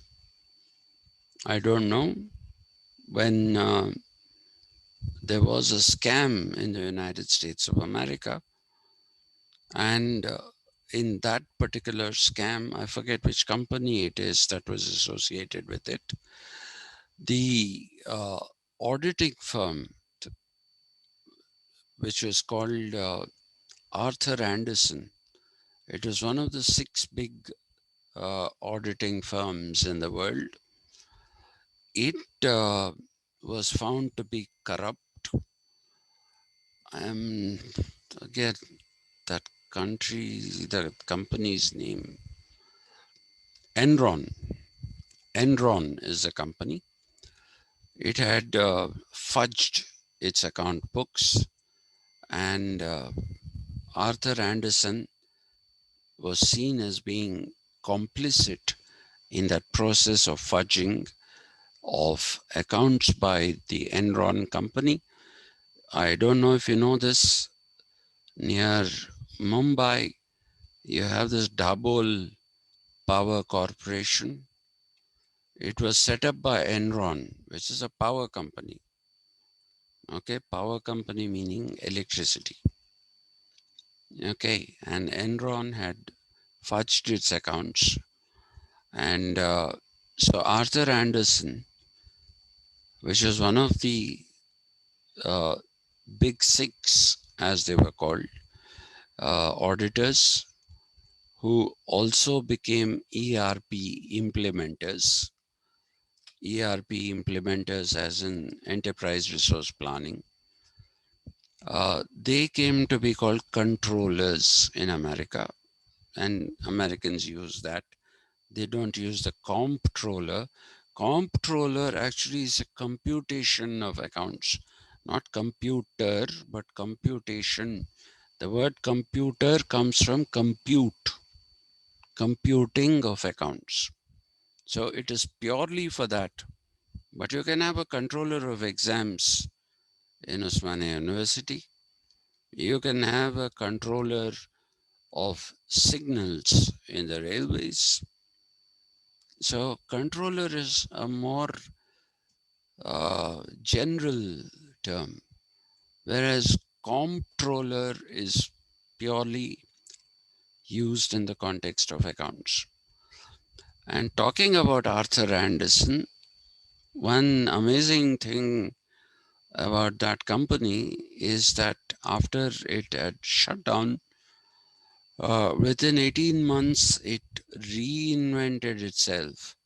I don't know, when there was a scam in the United States of America, and in that particular scam, I forget which company it is that was associated with it, the auditing firm, which was called Arthur Andersen, it was one of the 6 big auditing firms in the world. It was found to be corrupt. Again, that country, the company's name, Enron. Enron is the company. It had fudged its account books, and Arthur Andersen was seen as being complicit in that process of fudging of accounts by the Enron company. I don't know if you know this, near Mumbai, you have this Dabhol Power Corporation. It was set up by Enron, which is a power company. Okay, power company meaning electricity. Okay, and Enron had fudged its accounts. And so Arthur Andersen, which was one of the big 6, as they were called, auditors, who also became ERP implementers. ERP implementers as in enterprise resource planning. They came to be called controllers in America, and Americans use that. They don't use the comptroller. Comptroller actually is a computation of accounts, not computer, but computation. The word computer comes from compute, computing of accounts. So it is purely for that. But you can have a controller of exams in Osmania University. You can have a controller of signals in the railways. So controller is a more general term, whereas comptroller is purely used in the context of accounts. And talking about Arthur Andersen, one amazing thing about that company is that after it had shut down, within 18 months, it reinvented itself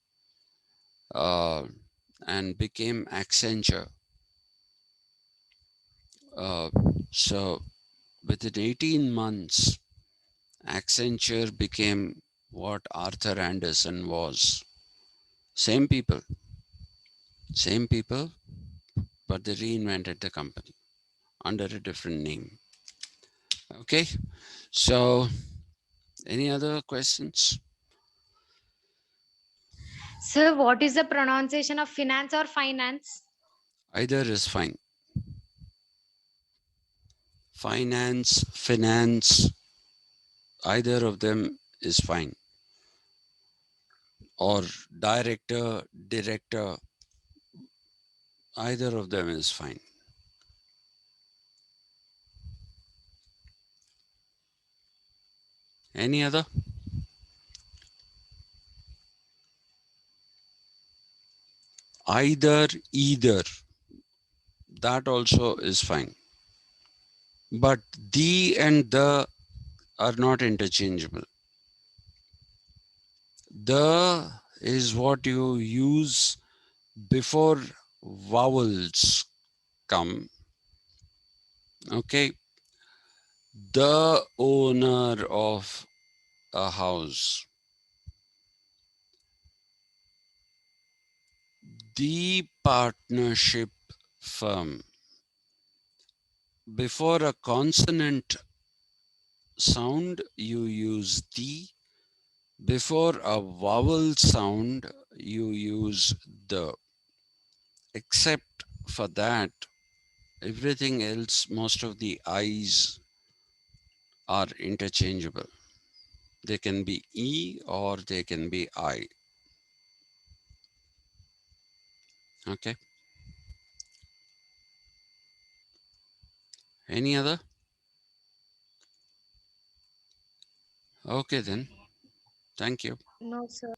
and became Accenture. So within 18 months, Accenture became what Arthur Andersen was. Same people, but they reinvented the company under a different name. Okay, so any other questions? Sir, what is the pronunciation of finance or finance? Either is fine. Finance, either of them is fine. Or director, either of them is fine. Any other? Either, that also is fine. But the and the are not interchangeable. The is what you use before vowels come. Okay. The owner of a house. The partnership firm. Before a consonant sound, you use the. Before a vowel sound, you use the. Except for that, everything else, most of the I's are interchangeable. They can be E or they can be I. Okay. Any other? Okay then. Thank you. No, sir.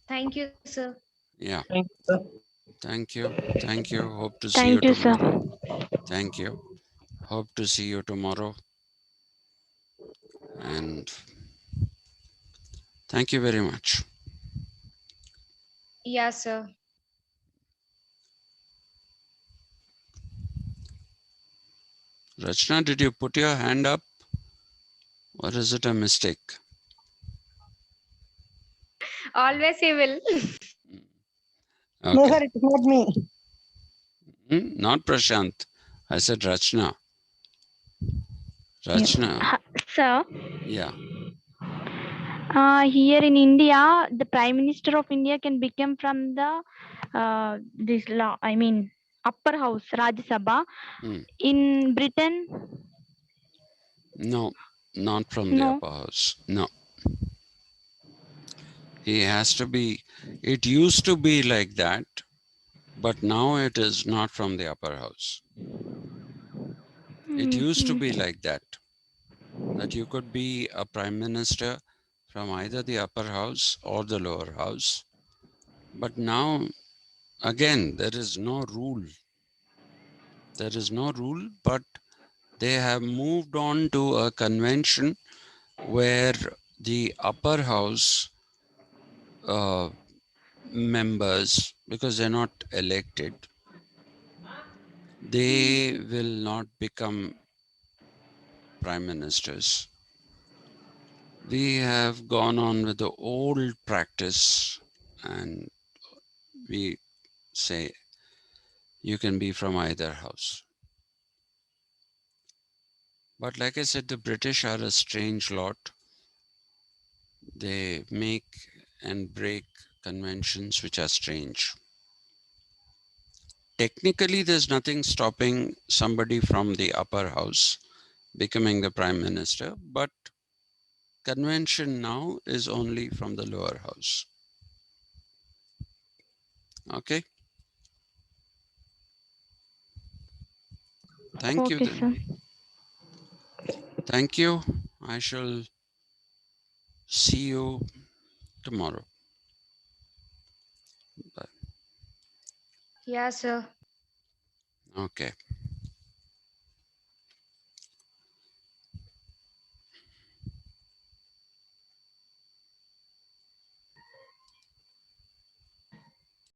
Thank you, sir. Yeah. Thank you, sir. Thank you. Thank you. Hope to see you Thank you, sir. tomorrow. Thank you. Hope to see you tomorrow. And thank you very much. Yeah, sir. Rachna, did you put your hand up or is it a mistake? Always he will. No, Okay. sir, it's not me. Not Prashant. I said Rachna. Rachna. Sir, Yeah. here in India, the Prime Minister of India can become from the this law. I mean, upper house, Rajya Sabha. Hmm. In Britain, No, not from the no. upper house. No. He has to be, it used to be like that, but now it is not from the upper house. It used to be like that you could be a prime minister from either the upper house or the lower house. But now, again, there is no rule. There is no rule, but they have moved on to a convention where the upper house members, because they're not elected, they will not become prime ministers. We have gone on with the old practice and we say you can be from either house. But like I said, the British are a strange lot. They make and break conventions which are strange. Technically, there's nothing stopping somebody from the upper house becoming the prime minister, but convention now is only from the lower house. Okay. Thank you Okay, then. sir. Thank you. I shall see you tomorrow. Bye. Yeah, sir. Okay.